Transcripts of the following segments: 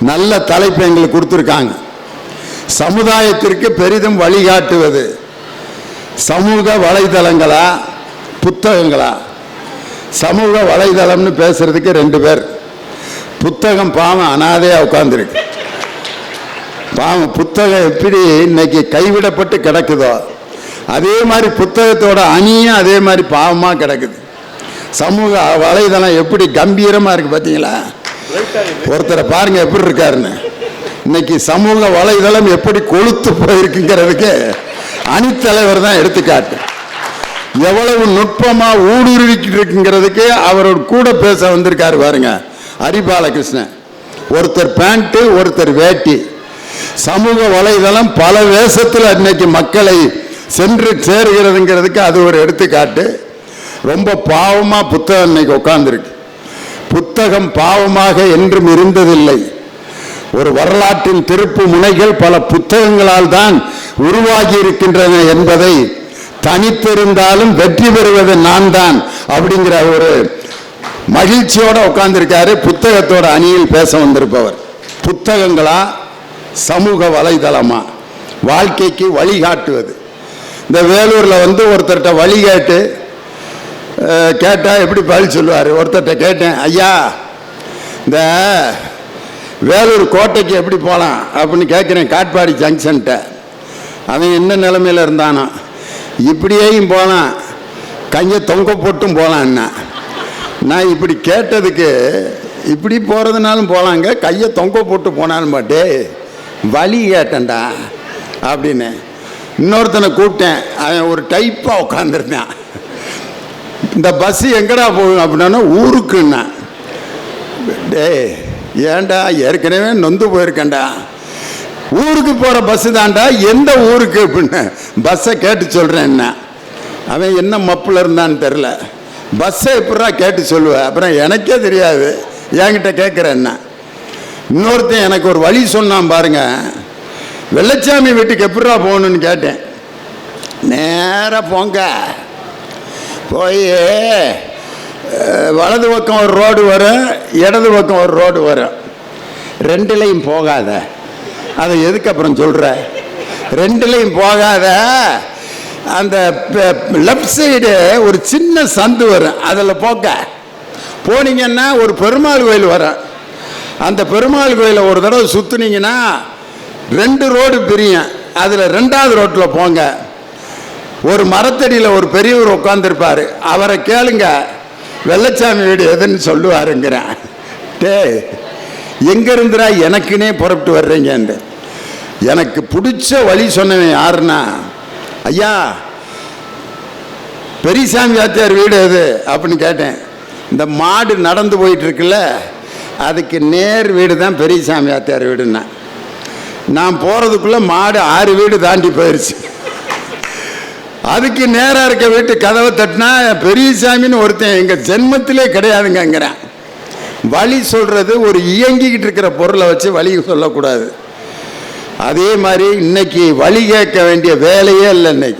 நல்ல தலைப்பு எங்களுக்கு கொடுத்துருக்காங்க. சமுதாயத்திற்கு பெரிதும் வழிகாட்டுவது சமூக வலைதளங்களா புத்தகங்களா? சமூக வலைதளம்னு பேசுறதுக்கு 2 பேர். புத்தகம் பாவம் அனாதையா உட்கார்ந்துருக்கு. பாவம் புத்தகம் எப்படி இன்னைக்கு கைவிடப்பட்டு கிடக்குதோ அதே மாதிரி புத்தகத்தோட அணியும் அதே மாதிரி பாவமாக கிடக்குது. சமூக வலைதளம் எப்படி கம்பீரமாக இருக்குது பார்த்தீங்களா? ஒருத்தரை பாருங்க எப்படி இருக்காருன்னு. இன்னைக்கு சமூக வலைதளம் எப்படி கொளுத்து போயிருக்குங்கிறதுக்கு அணித்தலைவர் தான் எடுத்துக்காட்டு. எவ்வளவு நுட்பமாக ஊடுருவிக்கிட்டு இருக்குங்கிறதுக்கு அவரோட கூட பேச வந்திருக்காரு பாருங்க ஹரிபாலகிருஷ்ணன். ஒருத்தர் பேண்ட்டு ஒருத்தர் வேட்டி. சமூக வலைதளம் பல வேஷத்தில் இன்னைக்கு மக்களை சென்று சேருகிறதுங்கிறதுக்கு அது ஒரு எடுத்துக்காட்டு. ரொம்ப பாவமாக புத்தகம் இன்னைக்கு உட்கார்ந்துருக்கு. புத்தகம் பாவமாக என்றும் இருந்ததில்லை. ஒரு வரலாற்றின் திருப்பு முனைகள் பல புத்தகங்களால் தான் உருவாகி இருக்கின்றன என்பதை தனித்திருந்தாலும் வெற்றி பெறுவது நான் தான் அப்படிங்கிற ஒரு மகிழ்ச்சியோட உட்கார்ந்திருக்காரு. புத்தகத்தோட அணியில் பேச வந்திருப்பவர். புத்தகங்களா சமூக வலைதளமா வாழ்க்கைக்கு வழிகாட்டுவது? இந்த வேலூரில் வந்து ஒருத்தர்கிட்ட வழிகாட்டு கேட்டால் எப்படி பதில் சொல்லுவார்? ஒருத்தர்கிட்ட கேட்டேன், ஐயா இந்த வேலூர் கோட்டைக்கு எப்படி போகலாம் அப்படின்னு கேட்குறேன் காட்பாடி ஜங்ஷன்கிட்ட. அவன் என்ன நிலைமையில் இருந்தானோ இப்படியேயும் போகலாம் கையை தொங்க போட்டும் போகலான்னா. நான் இப்படி கேட்டதுக்கு இப்படி போகிறதுனாலும் போகலாங்க கையை தொங்க போட்டு போனாலும் பாட்டே வழி கேட்டேன்டா அப்படின்னு. இன்னொருத்தனை கூப்பிட்டேன். அவன் ஒரு டைப்பாக உட்காந்துருந்தான். இந்த பஸ்ஸு எங்கடா போகும் அப்படின்னா ஊருக்குன்னா. டே ஏண்டா ஏற்கனவே நொந்து போயிருக்கேன்டா. ஊருக்கு போகிற பஸ்ஸு தான்டா. எந்த ஊருக்கு அப்படின்னு பஸ்ஸை கேட்டு சொல்கிறேன்னா. அவன் என்ன மப்பில் இருந்தான்னு தெரில. பஸ்ஸை எப்படா கேட்டு சொல்லுவேன்? அப்புறம் எனக்கே தெரியாது என்கிட்ட கேட்குறேன்னா. இன்னொருத்தன் எனக்கு ஒரு வழி சொன்னான் பாருங்க. வெள்ளச்சாமி வீட்டுக்கு எப்படா போகணுன்னு கேட்டேன். நேராக போங்க, போய் வலது பக்கம் ஒரு ரோடு வரும், இடது பக்கம் ஒரு ரோடு வரும். 2லையும் போகாத. அதை எதுக்கு அப்புறம் சொல்கிற? 2லையும் போகாத. அந்த லெஃப்ட் சைடு ஒரு சின்ன சந்து வரும், அதில் போக்க. போனீங்கன்னா ஒரு பெருமாள் கோயில் வரும். அந்த பெருமாள் கோயிலை ஒரு தடவை சுற்றுனீங்கன்னா 2 ரோடு பிரியும். அதில் 2வது ரோட்டில் போங்க. ஒரு மரத்தடியில் ஒரு பெரியவர் உட்காந்துருப்பார். அவரை கேளுங்க வெள்ளச்சாமி வீடு எதுன்னு சொல்லுவாருங்கிறேன். டே எங்கே இருந்துடா எனக்குன்னே புறப்பட்டு வர்றீங்கன்னு. எனக்கு பிடிச்ச வழி சொன்னவன் யாருன்னா, ஐயா பெரியசாமி ஆத்தியார் வீடு எது அப்படின்னு கேட்டேன். இந்த மாடு நடந்து போயிட்டுருக்குல்ல அதுக்கு நேர் வீடு தான் பெரியசாமி ஆத்தியார் வீடுன்னா. நான் போகிறதுக்குள்ளே மாடு 6 வீடு தாண்டி போயிடுச்சு. அதுக்கு நேராக இருக்க வீட்டு கதவை தட்டினா பெரியசாமின்னு ஒருத்தன் எங்கள் ஜென்மத்திலே கிடையாதுங்கிறேன். வழி சொல்கிறது ஒரு இயங்கிக்கிட்டு இருக்கிற பொருளை வச்சு வழி சொல்லக்கூடாது. அதே மாதிரி இன்னைக்கு வழி கேட்க வேண்டிய வேலையே இல்லை.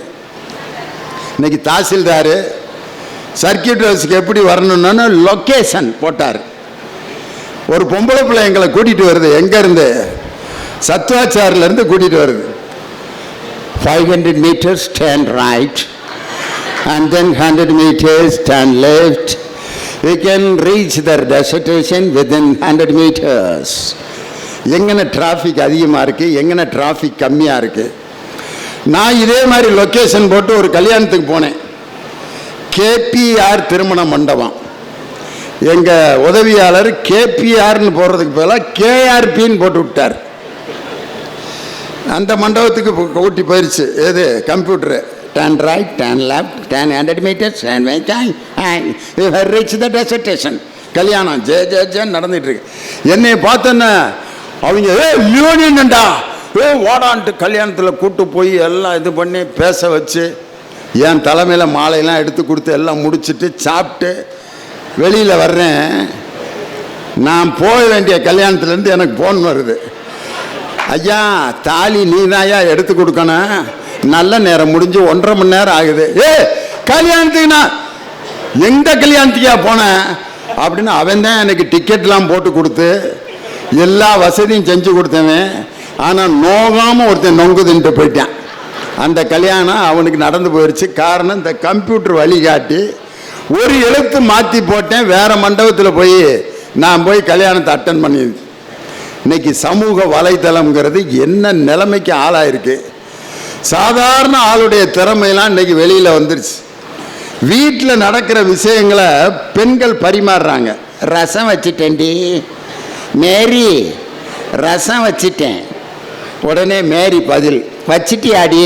இன்னைக்கு தாசில்தார் சர்க்கியூட் ஹவுஸுக்கு எப்படி வரணும்னு லொக்கேஷன் போட்டார். ஒரு பொம்பளை பிள்ளை எங்களை கூட்டிகிட்டு வருது. எங்கேருந்து? சத்வாச்சாரிலேருந்து கூட்டிகிட்டு வருது. 500 meters turn right and then 100 meters turn left. We can reach the destination within 100 meters. எங்கன டிராஃபிக் அதிகமாக இருக்குது, எங்கன டிராஃபிக் கம்மியாக இருக்குது. நான் இதே மாதிரி லொக்கேஷன் போட்டு ஒரு கல்யாணத்துக்கு போனேன். கேபிஆர் திருமண மண்டபம். எங்கள் உதவியாளர் கேபிஆர்னு போடுறதுக்கு பதிலாக கேஆர்பின்னு போட்டு விட்டார். அந்த மண்டபத்துக்கு கூட்டி போயிடுச்சு. எது? Computer. Turn right, turn left, turn 100 meters, turn right, reach the destination. கல்யாணம் ஜேன்னு நடந்துட்டு இருக்கு. என்னை பார்த்தோன்னே அவங்க யூனியன்டா ஓடான்ட்டு கல்யாணத்தில் கூட்டு போய் எல்லாம் இது பண்ணி பேச வச்சு என் தலைமையில் மாலையெல்லாம் எடுத்து கொடுத்து எல்லாம் முடிச்சுட்டு சாப்பிட்டு வெளியில் வர்றேன். நான் போக வேண்டிய கல்யாணத்துலேருந்து எனக்கு ஃபோன் வருது. ஐயா தாலி நீ தாயா எடுத்து கொடுக்கணும், நல்ல நேரம் முடிஞ்சு 1.5 மணி நேரம் ஆகுது. கல்யாணத்துக்கு நான் எந்த கல்யாணத்துக்கா போனேன் அப்படின்னு அவன் தான் எனக்கு டிக்கெட்லாம் போட்டு கொடுத்து எல்லா வசதியும் செஞ்சு கொடுத்தவன், ஆனால் நோகாமல் ஒருத்தன் நொங்குதுன்ட்டு போயிட்டான். அந்த கல்யாணம் அவனுக்கு நடந்து போயிடுச்சு. காரணம், இந்த கம்ப்யூட்டர் வழிகாட்டி ஒரு எழுத்து மாற்றி போட்டேன், வேற மண்டபத்தில் போய் நான் போய் கல்யாணத்தை அட்டன் பண்ணி. இன்னைக்கு சமூக வலைதளம்ங்கிறது என்ன நிலைமைக்கு ஆளாயிருக்கு. சாதாரண ஆளுடைய திறமையெல்லாம் இன்னைக்கு வெளியில் வந்துருச்சு. வீட்டில் நடக்கிற விஷயங்களை பெண்கள் பரிமாறுறாங்க. ரசம் வச்சிட்டேன்டி மேரி, ரசம் வச்சிட்டேன். உடனே மேரி பதில், வச்சிட்டியாடி,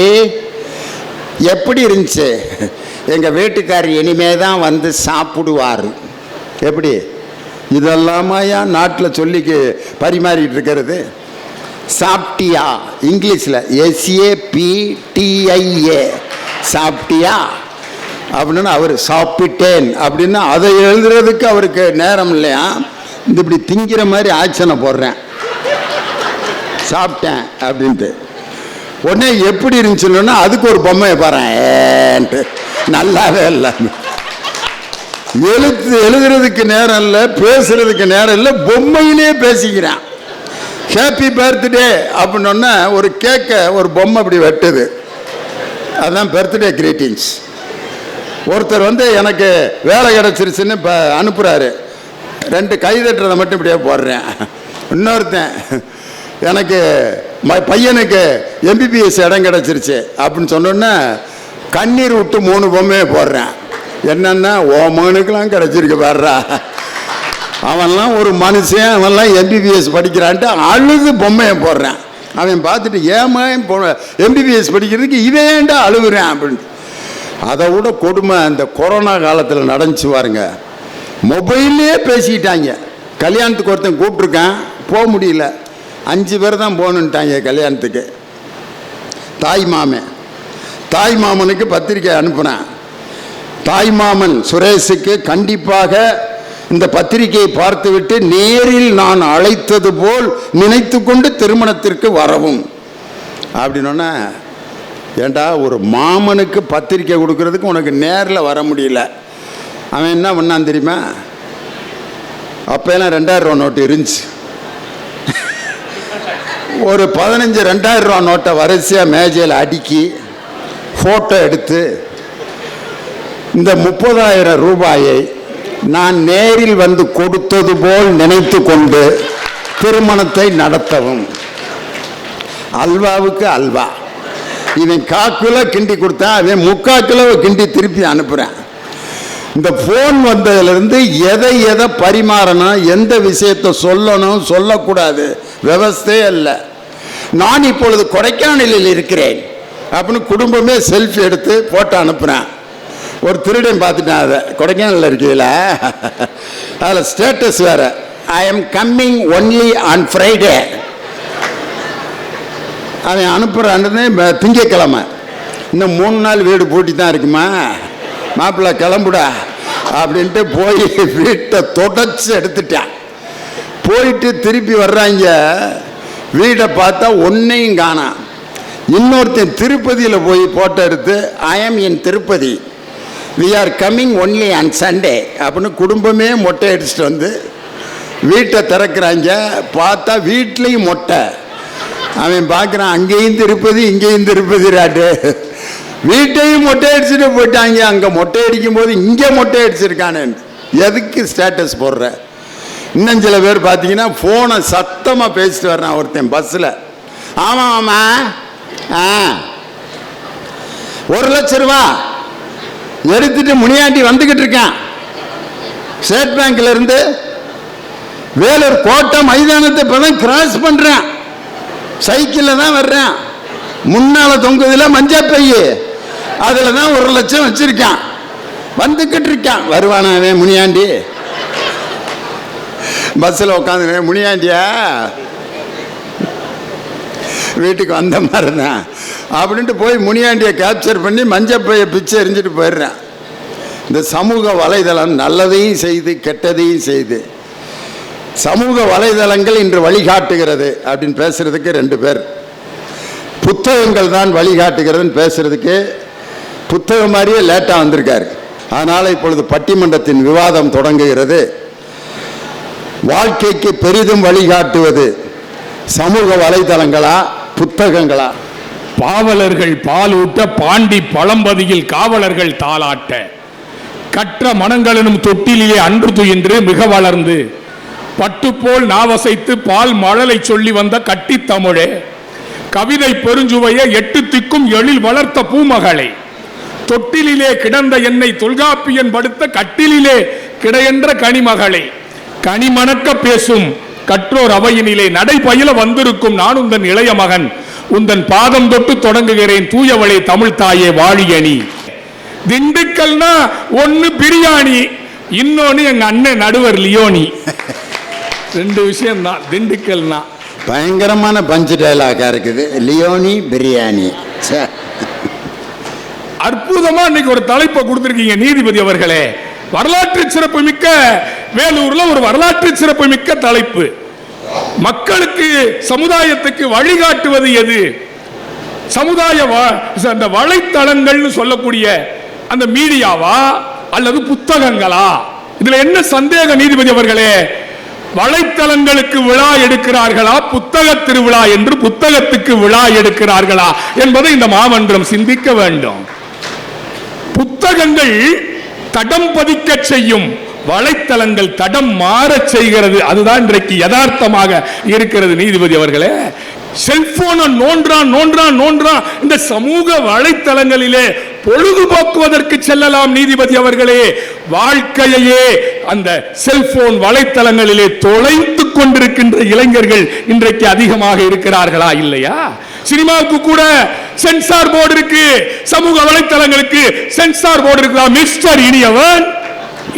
எப்படி இருந்துச்சு? எங்கள் வீட்டுக்காரர் இனிமே தான் வந்து சாப்பிடுவார். எப்படி? இதெல்லாமாயா நாட்டில் சொல்லிக்கு பரிமாறிட்டு இருக்கிறது. சாப்பிட்டியா, இங்கிலீஷில் SAPTIA, சாப்பிட்டியா அப்படின்னு அவர் சாப்பிட்டேன் அப்படின்னு அதை எழுதுறதுக்கு அவருக்கு நேரம் இல்லையா. இந்த இப்படி திங்கிற மாதிரி ஆக்ஷனை போடுறேன், சாப்பிட்டேன் அப்படின்ட்டு. உடனே எப்படி இருந்துச்சுன்னா அதுக்கு ஒரு பொம்மையை பாருன்ட்டு, நல்லாவே இல்லை. எழுதுறதுக்கு நேரம் இல்லை, பேசுறதுக்கு நேரம் இல்லை, பொம்மையிலே பேசிக்கிறான். ஹாப்பி பர்த்டே அப்படின்னோன்னா ஒரு கேக்கை ஒரு பொம்மை அப்படி வெட்டுது, அதுதான் பர்த்டே கிரீட்டிங்ஸ். ஒருத்தர் வந்து எனக்கு வேலை கிடச்சிருச்சுன்னு இப்போ அனுப்புகிறாரு, 2 கை தட்டுறதை மட்டும் இப்படியே போடுறேன். இன்னொருத்தன் எனக்கு பையனுக்கு MBBS இடம் கிடச்சிருச்சு அப்படின்னு சொன்னோன்னே கண்ணீர் விட்டு 3 பொம்மையை போடுறேன். என்னன்னா, ஓ மகனுக்கெல்லாம் கிடச்சிருக்கு பாடுறா, அவன்லாம் ஒரு மனுஷன், அவன்லாம் MBBS படிக்கிறான்ட்டு அழுது பொம்மையை போடுறேன். அவன் பார்த்துட்டு ஏமா MBBS படிக்கிறதுக்கு இவன் ஏன்டா அழுகுறேன் அப்படின்ட்டு. அதை விட கொடுமை அந்த கொரோனா காலத்தில் நடந்துச்சு பாருங்க. மொபைல்லே பேசிக்கிட்டாங்க. கல்யாணத்துக்கு ஒருத்தன் கூப்பிட்ருக்கான், போக முடியல, 5 பேர் தான் போகணுன்ட்டாங்க கல்யாணத்துக்கு. தாய் மாமனுக்கு பத்திரிக்கை அனுப்புனேன். தாய் மாமன் சுரேஷுக்கு கண்டிப்பாக இந்த பத்திரிகையை பார்த்துவிட்டு நேரில் நான் அழைத்தது போல் நினைத்து கொண்டு திருமணத்திற்கு வரவும் அப்படின்னா, ஏண்டா ஒரு மாமனுக்கு பத்திரிக்கை கொடுக்கறதுக்கு உனக்கு நேரில் வர முடியல. அவன் என்ன பண்ணான் தெரியுமா? அப்போலாம் 2000 ரூபா நோட்டு இருந்துச்சு. ஒரு 15 2000 ரூபா நோட்டை வரிசையாக மேஜையில் அடுக்கி ஃபோட்டோ எடுத்து, இந்த 30,000 ரூபாயை நான் நேரில் வந்து கொடுத்தது போல் நினைத்து கொண்டு திருமணத்தை நடத்தவும். அல்வாவுக்கு அல்வா, இவன் 1/4 கிலோ கிண்டி கொடுத்தா, அவன் 3/4 கிலோ கிண்டி திருப்பி அனுப்புகிறேன். இந்த ஃபோன் வந்ததுலேருந்து எதை பரிமாறணும், எந்த விஷயத்தை சொல்லணும் சொல்லக்கூடாது விவஸ்தையே இல்லை. நான் இப்பொழுது கொடைக்கானலில் இருக்கிறேன் அப்படின்னு குடும்பமே செல்ஃபி எடுத்து போட்டோ அனுப்புகிறேன். ஒரு திருடன் பார்த்துட்டான், அதை கொடைக்கானலில் இருக்கீங்களா, அதில் ஸ்டேட்டஸ் வேறு, I am coming only on Friday. அவன் அனுப்புகிறான்னு திங்கக்கிழமை, இன்னும் 3 நாள் வீடு பூட்டி தான் இருக்குமா, மாப்பிள்ளை கிளம்புடா அப்படின்ட்டு போய் வீட்டை தொடச்சி எடுத்துட்டான். போயிட்டு திருப்பி வர்றாங்க, வீடை பார்த்தா ஒன்றையும் காணாம். இன்னொருத்தன் திருப்பதியில் போய் போட்டோ எடுத்து, I am in Tirupati, we are coming only on Sunday அப்படின்னு குடும்பமே மொட்டை அடிச்சுட்டு வந்து வீட்டை திறக்கிறாங்க. பார்த்தா வீட்லேயும் மொட்டை. அவன் பார்க்குறான், அங்கேயும் திருப்பதி இங்கேயும் திருப்பதி ராட்டு, வீட்டையும் மொட்டை அடிச்சுட்டு போயிட்டாங்க. அங்கே மொட்டை அடிக்கும் போது இங்கே மொட்டை அடிச்சிருக்கானு எதுக்கு ஸ்டேட்டஸ் போடுற? இன்னும் சில பேர் பார்த்தீங்கன்னா ஃபோனை சத்தமாக பேசிட்டு வர்றான் ஒருத்தன் பஸ்ஸில். ஆமாம் ஆமாம், 1 லட்சம் ரூபா எடுத்துட்டு முனியாண்டி வந்துக்கிட்டு இருக்கான். ஸ்டேட் பேங்க்ல இருந்து வேலூர் கோட்டை மைதானத்தை இப்போ தான் கிராஸ் பண்ணுறேன், சைக்கிளில் தான் வர்றேன். முன்னால் தொங்குதில் மஞ்சள் பை, அதில் தான் 1 லட்சம் வச்சிருக்கான், வந்துக்கிட்டு இருக்கான். வருவானாவே முனியாண்டி? பஸ்ஸில் உட்காந்து, முனியாண்டியா வீட்டுக்கு வந்த மாதிரி தான் அப்படின்ட்டு போய் முனியாண்டியை கேப்சர் பண்ணி மஞ்சப்பையை பிச்சை எரிஞ்சிட்டு போயிடுறேன். இந்த சமூக வலைதளம் நல்லதையும் செய்து கெட்டதையும் செய்து, சமூக வலைதளங்கள் இன்று வழிகாட்டுகிறது அப்படின்னு பேசுறதுக்கு 2 பேர், புத்தகங்கள் தான் வழிகாட்டுகிறதுன்னு பேசுறதுக்கு புத்தகம் மாதிரியே லேட்டாக வந்திருக்காரு. அதனால் இப்பொழுது பட்டிமன்றத்தின் விவாதம் தொடங்குகிறது. வாழ்க்கைக்கு பெரிதும் வழிகாட்டுவது சமூக வலைதளங்களா புத்தகங்களா? பாவலர்கள் பாலூட்ட பாண்டி பழம்பதியில் காவலர்கள் தாளாட்ட கற்ற மனங்களினும் தொட்டிலே அன்று துயின்று மிக வளர்ந்து பட்டுப்போல் நாவசைத்து பால் மழலை சொல்லி வந்த கட்டி தமிழே கவிதை பெருஞ்சுவைய 8 திக்கும் எழில் வளர்த்த பூமகளே தொட்டிலே கிடந்த என்னை தொல்காப்பியன் படுத்த கட்டிலே கிடையென்ற கனிமகளே கனிமணக்க பேசும் கற்றோர் அவையினிலே நடைபயில வந்திருக்கும் நான் உந்தன் இளைய மகன் உந்தன் பாதம் தொட்டு தொடங்குகிறேன் தூயவளே தமிழ் தாயே வாழியணி. திண்டுக்கல்னா ஒன்னு பிரியாணி, இன்னொன்னு எங்க அண்ணன் நடுவர் லியோனி. 2 விஷயம் தான் திண்டுக்கல்னா. பயங்கரமான பஞ்சு டயலாகா இருக்குது. லியோனி பிரியாணி. அற்புதமா இன்னைக்கு ஒரு தலைப்பை கொடுத்திருக்கீங்க நீதிபதி அவர்களே. வரலாற்று சிறப்பு மிக்க வேலூர்ல ஒரு வரலாற்று சிறப்பு மிக்க தலைப்பு. மக்களுக்கு சமுதாயத்துக்கு வழிகாட்டுவது எது? சமுதாய அந்த வலைத்தளங்கள் சொல்லக்கூடிய அந்த மீடியாவா அல்லது புத்தகங்களா? இதுல என்ன சந்தேகம் நீதிபதி அவர்களே? வலைத்தளங்களுக்கு விழா எடுக்கிறார்களா, புத்தக திருவிழா என்று புத்தகத்துக்கு விழா எடுக்கிறார்களா என்பதை இந்த மாமன்றம் சிந்திக்க வேண்டும். புத்தகங்கள் தடம் பதிக்க செய்யும், வலைத்தளங்கள் தடம் மாற செய்கிறது. அதுதான் இன்றைக்கு யதார்த்தமாக இருக்கிறது நீதிபதி அவர்களே. செல்போனை நோன்றான் இந்த சமூக வலைத்தளங்களிலே பொழுதுபோக்குவதற்கு செல்லலாம் நீதிபதி அவர்களே. வாழ்க்கையே அந்த செல்போன் வலைத்தளங்களிலே தொலைத்துக் கொண்டிருக்கின்ற இளைஞர்கள் இன்றைக்கு அதிகமாக இருக்கிறார்களா இல்லையா? சினிமாவுக்கு கூட சென்சார் போர்டு இருக்கு, சமூக வலைத்தளங்களுக்கு சென்சார் போர்டு இருக்குதா? மிஸ்டர் இனியவன்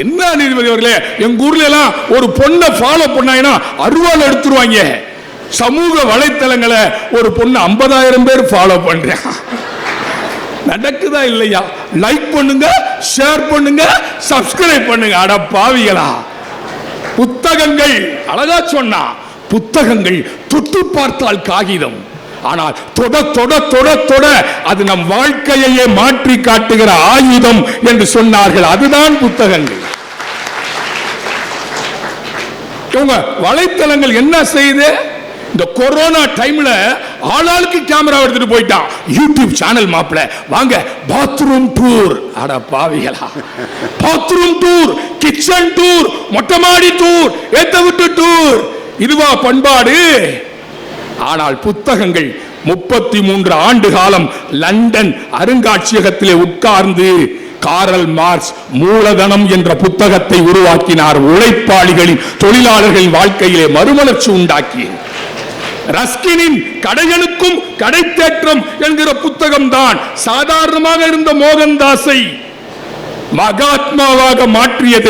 என்ன நீதிபதி அவர்களே, எங்க ஊர்ல எல்லாம் ஒரு பொண்ணை ஃபாலோ பண்ணாங்கன்னா அருவாள் எடுத்துருவாங்க. சமூக வலைத்தளங்களை ஒரு பொண்ணு 50,000 பேர் ஃபாலோ பண்றான். நடக்குதா இல்லையா? லைக் பண்ணுங்க, ஷேர் பண்ணுங்க, சப்ஸ்கிரைப் பண்ணுங்க. அட பாவிகளா! புத்தகங்கள் அழகா சொன்னா, புத்தகங்கள் தொட்டு பார்த்தால் காகிதம், ஆனால் தொட தொட தொட தொட அது நம் வாழ்க்கையே மாற்றி காட்டுகிற ஆயுதம் என்று சொன்னார்கள். அதுதான் புத்தகங்கள். வலைத்தளங்கள் என்ன செய்யுது? இந்த கொரோனா டைம்ல ஆளாளுக்கு கேமரா எடுத்துட்டு போயிட்டான். யூடியூப் சேனல் மாப்ள வாங்க பாத்ரூம் டூர். அட பாவிகளா! பாத்ரூம் டூர், கிச்சன் டூர், மொட்டை மாடி டூர், ஏத்த விட்டு டூர். இதுவா பண்பாடு? ஆனால் புத்தகங்கள் 33 ஆண்டு காலம் லண்டன் அருங்காட்சியகத்திலே உட்கார்ந்து காரல் மார்க்ஸ் மூலதனம் என்ற புத்தகத்தை உருவாக்கினார். உழைப்பாளிகளின் தொழிலாளர்களின் வாழ்க்கையிலே மறுமலர்ச்சி உண்டாக்கி ரஸ்கினின் கடையனுக்கும் கடைத்தேற்றம் என்கிற புத்தகம் தான் சாதாரணமாக இருந்த மோகன்தாஸை மகாத்மாவாக மாற்றியது.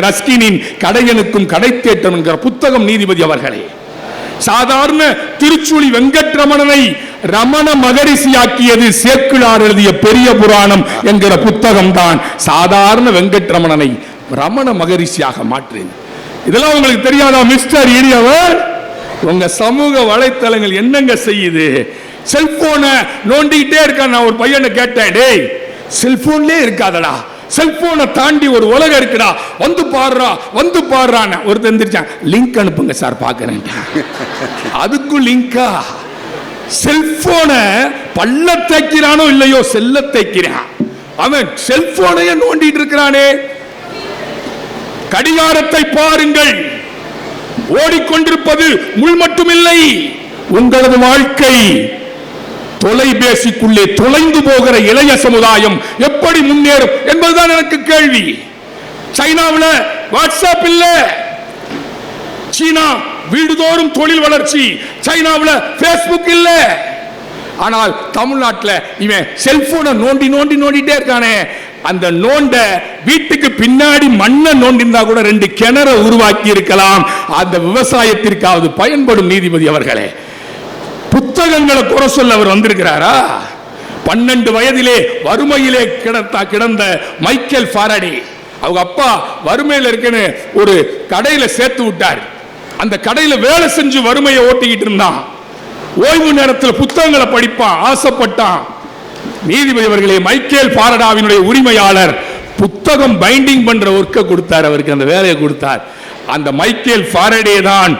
ரஸ்கினின் கடையனுக்கும் கடைத்தேற்றம் என்கிற புத்தகம் நீதிபதி அவர்களே. சாதாரண திருச்சுழி வெங்கட்ரமணனை ரமண மகரிஷியாக்கியது சேக்கிழார் எழுதிய பெரிய புராணம் என்கிற புத்தகம் தான் சாதாரண வெங்கட்ரமணனை ரமண மகரிஷியாக மாற்றியது. இதெல்லாம் உங்களுக்கு தெரியாதா மிஸ்டர் இனியவர்? உங்க சமூக வலைத்தளங்கள் என்னங்க செய்யுது? செல்போனை நோண்டிக்கிட்டே இருக்கான். நான் ஒரு பையனை கேட்டேன், டேய் செல்போன்லயே இருக்காதடா, செல்போனை தாண்டி ஒரு உலகம் இருக்குடா, வந்து பாடுறான். ஒரு தெரிஞ்சிருச்சான், லிங்க் அனுப்புங்க சார் பாக்குறேன். அதுக்கும் லிங்கா? செல்போனை பல்ல தைக்கிறானோ இல்லையோ, செல்ல தைக்கிறான். அவன் செல்போனையே நோண்டிட்டு இருக்கிறானே. கடிகாரத்தை பாருங்கள், ஓடிக்கொண்டிருப்பது முள் மட்டுமில்லை, உங்களது வாழ்க்கை. தொலைபேசிக்குள்ளே தொலைந்து போகிற இளைய சமுதாயம் எப்படி முன்னேறும் என்பதுதான் எனக்கு கேள்வி. சைனாவில் வாட்ஸ்அப் இல்ல, சீனா வீடுதோறும் தொழில் வளர்ச்சி, சைனாவில் பேஸ்புக் இல்ல. ஆனால் தமிழ்நாட்டில் இவன் செல்போனை நோண்டிட்டே இருக்கானே. அந்த நோண்ட வீட்டுக்கு பின்னாடி மண்ணை நோண்டிருந்தா கூட 2 கிணற உருவாக்கி இருக்கலாம். அந்த விவசாயத்திற்காவது பயன்படும் நீதிபதி அவர்களே. புத்தகங்களை குறை சொல்ல அவர் வந்திருக்கிறாரா? 12 வயதிலே வறுமையிலே கிடந்த மைக்கேல் ஃபாரடே, அவங்க அப்பா வறுமையில் இருக்குன்னு ஒரு கடையில சேர்த்து விட்டார். அந்த கடையில வேலை செஞ்சு வறுமையை ஓட்டிக்கிட்டு இருந்தான். ஓய்வு நேரத்தில் புத்தகங்களை படிப்பான், ஆசைப்பட்டான். நீதிபதி அவர்களே, மைக்கேல் ஃபாரடாவினுடைய உரிமையாளர் புத்தகம் பைண்டிங் பண்ற ஒர்க்கை கொடுத்தார், அவருக்கு அந்த வேலையை கொடுத்தார். அந்த மைக்கேல் ஃபாரடே தான்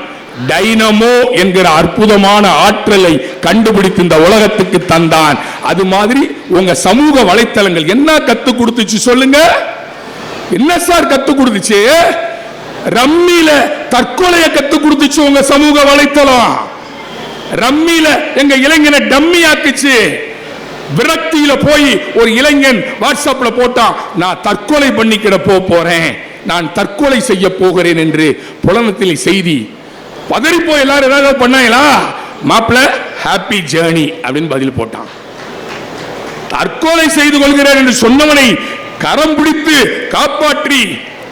டைனமோ என்கிற அற்புதமான ஆற்றலை கண்டுபிடித்து இந்த உலகத்துக்கு தந்தான். அது மாதிரி உங்க சமூக வலைத்தளங்கள் என்ன கத்து கொடுத்துச்சு சொல்லுங்க? என்ன சார் கத்து கொடுத்துச்சு? ரம்மியில தற்கொலைய கத்து கொடுத்துச்சு உங்க சமூக வலைத்தளம். ரம்மியில எங்க இளைஞனை டம்மி ஆக்குச்சு. விரக்தியில போய் ஒரு இளைஞன் வாட்ஸ்அப்ல போட்டான், நான் தற்கொலை பண்ணிக்கிட போறேன், நான் தற்கொலை செய்ய போகிறேன் என்று புலனத்தில் செய்தி. பதறி போய் எல்லாரும் ஏதாவது பண்ணாங்களா? மாப்பிள்ள ஹாப்பி ஜேர்னி அப்படின்னு பதில் போட்டான். தற்கொலை செய்து கொள்கிறேன் என்று சொன்னவனை கரம் பிடித்து காப்பாற்றி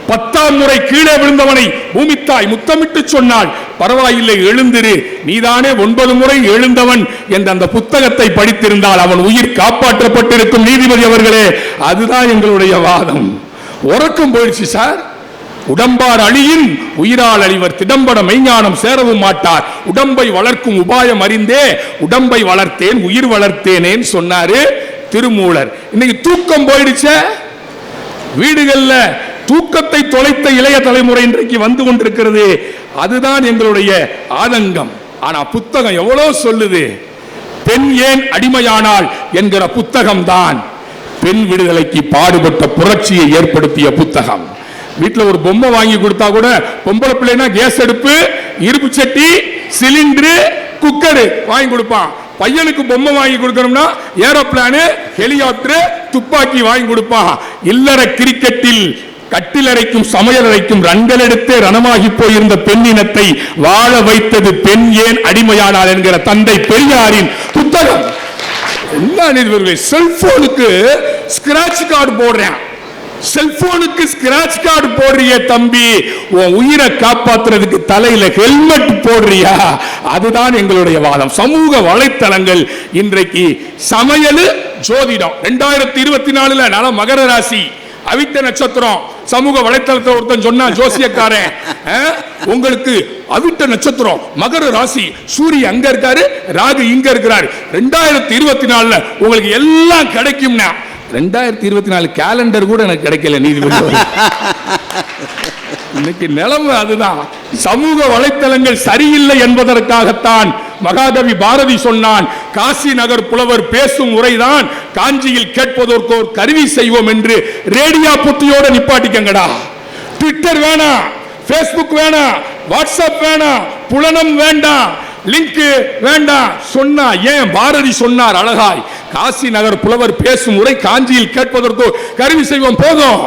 10ஆம் முறை கீழே விழுந்தவனை பூமித்தாய் முத்தமிட்டு சொன்னாள், பரவாயில்லை எழுந்திரு, நீதானே 9 முறை எழுந்தவன் என்ற அந்த புத்தகத்தை படித்திருந்தால் அவன் உயிர் காப்பாற்றப்பட்டிருக்கும். நீதிபதி அவர்களே, அதுதான் எங்களுடைய வாதம். உறக்கம் போயிடுச்சு சார். உடம்பார் அழியின் உயிரால் அழிவர், திடம்பட மெய்ஞானம் சேரவும் மாட்டார், உடம்பை வளர்க்கும் உபாயம் அறிந்தே உடம்பை வளர்த்தேன் உயிர் வளர்த்தேனேன்னு சொன்னாரு திருமூலர். இன்னைக்கு தூக்கம் போயிடுச்ச. வீடுகள்ல தூக்கத்தை தொலைத்த இளைய தலைமுறை இன்றைக்கு வந்து கொண்டிருக்கிறது. அதுதான் எங்களுடைய ஆதங்கம். ஆனா புத்தகம் எவ்வளவு சொல்லுது. பெண் ஏன் அடிமையானால் என்கிற புத்தகம் தான் பெண் விடுதலைக்கு பாடுபட்ட புரட்சியை ஏற்படுத்திய புத்தகம். வீட்டில் ஒரு பொம்மை வாங்கி கொடுத்தா கூட பொம்பளை பிள்ளைனா கேஸ் அடுப்பு, இருப்பு சட்டி, சிலிண்டரு, குக்கரு வாங்கி கொடுப்பான். பையனுக்கு பொம்மை வாங்கி கொடுக்கணும்னா ஏரோப்ளானு, ஹெலிகாப்டர், துப்பாக்கி வாங்கி கொடுப்பான். இல்லற கிரிக்கெட்டில் கட்டிலறைக்கும் சமையலறைக்கும் ரன்கள் எடுத்தே ரணமாகி போயிருந்த பெண்ணினத்தை வாழ வைத்தது பெண் ஏன் அடிமையானால் என்கிற தந்தை பெரியாரின் புத்தகம். என்ன செல்போனுக்கு ஸ்கிராட்ச் கார்டு போடுறேன், செல்போனுக்கு ஸ்கிராட்ச் கார்டு போடுறிய தம்பி, உன் உயிரை காப்பாத்துறதுக்கு தலையில ஹெல்மெட் போடுறியா? அதுதான் எங்களுடைய வாதம். சமூக வலைத்தளங்கள் இன்றைக்கு சமையல் ஜோதிடம் 2024 நல்ல மகர ராசி அவிட்ட நட்சத்திரம். சமூக வலைத்தளத்தை ஒருத்தன் சொன்னா ஜோசியக்காரன், உங்களுக்கு அவிட்ட நட்சத்திரம் மகர ராசி, சூரிய அங்க இருக்காரு, ராகு இங்க இருக்கிறாரு, 2024 உங்களுக்கு எல்லாம் கிடைக்கும்னா 2024 கேலண்டர் கூட எனக்கு கிடைக்கல நீதிபதி. இன்னைக்கு நிலைமை அதுதான். சமூக வலைத்தளங்கள் சரியில்லை என்பதற்காகத்தான் மகாகவி பாரதி சொன்னான், காசி நகர் புலவர் பேசும் உரைதான் காஞ்சியில் கேட்பதற்கு ஒரு கருவி செய்வோம் என்று. ரேடியோ புத்தியோட நிப்பாட்டிக்கங்கடா. ட்விட்டர் வேணாம், பேஸ்புக் வேணாம், வாட்ஸ்அப் வேணாம், புலனம் வேண்டாம், லிங்க் வேண்டாம் சொன்னா ஏன் பாரதி சொன்னார் அழகாய், காசி நகர் புலவர் பேசும் உரை காஞ்சியில் கேட்பதற்கு கருவி செய்வோம் போதும்.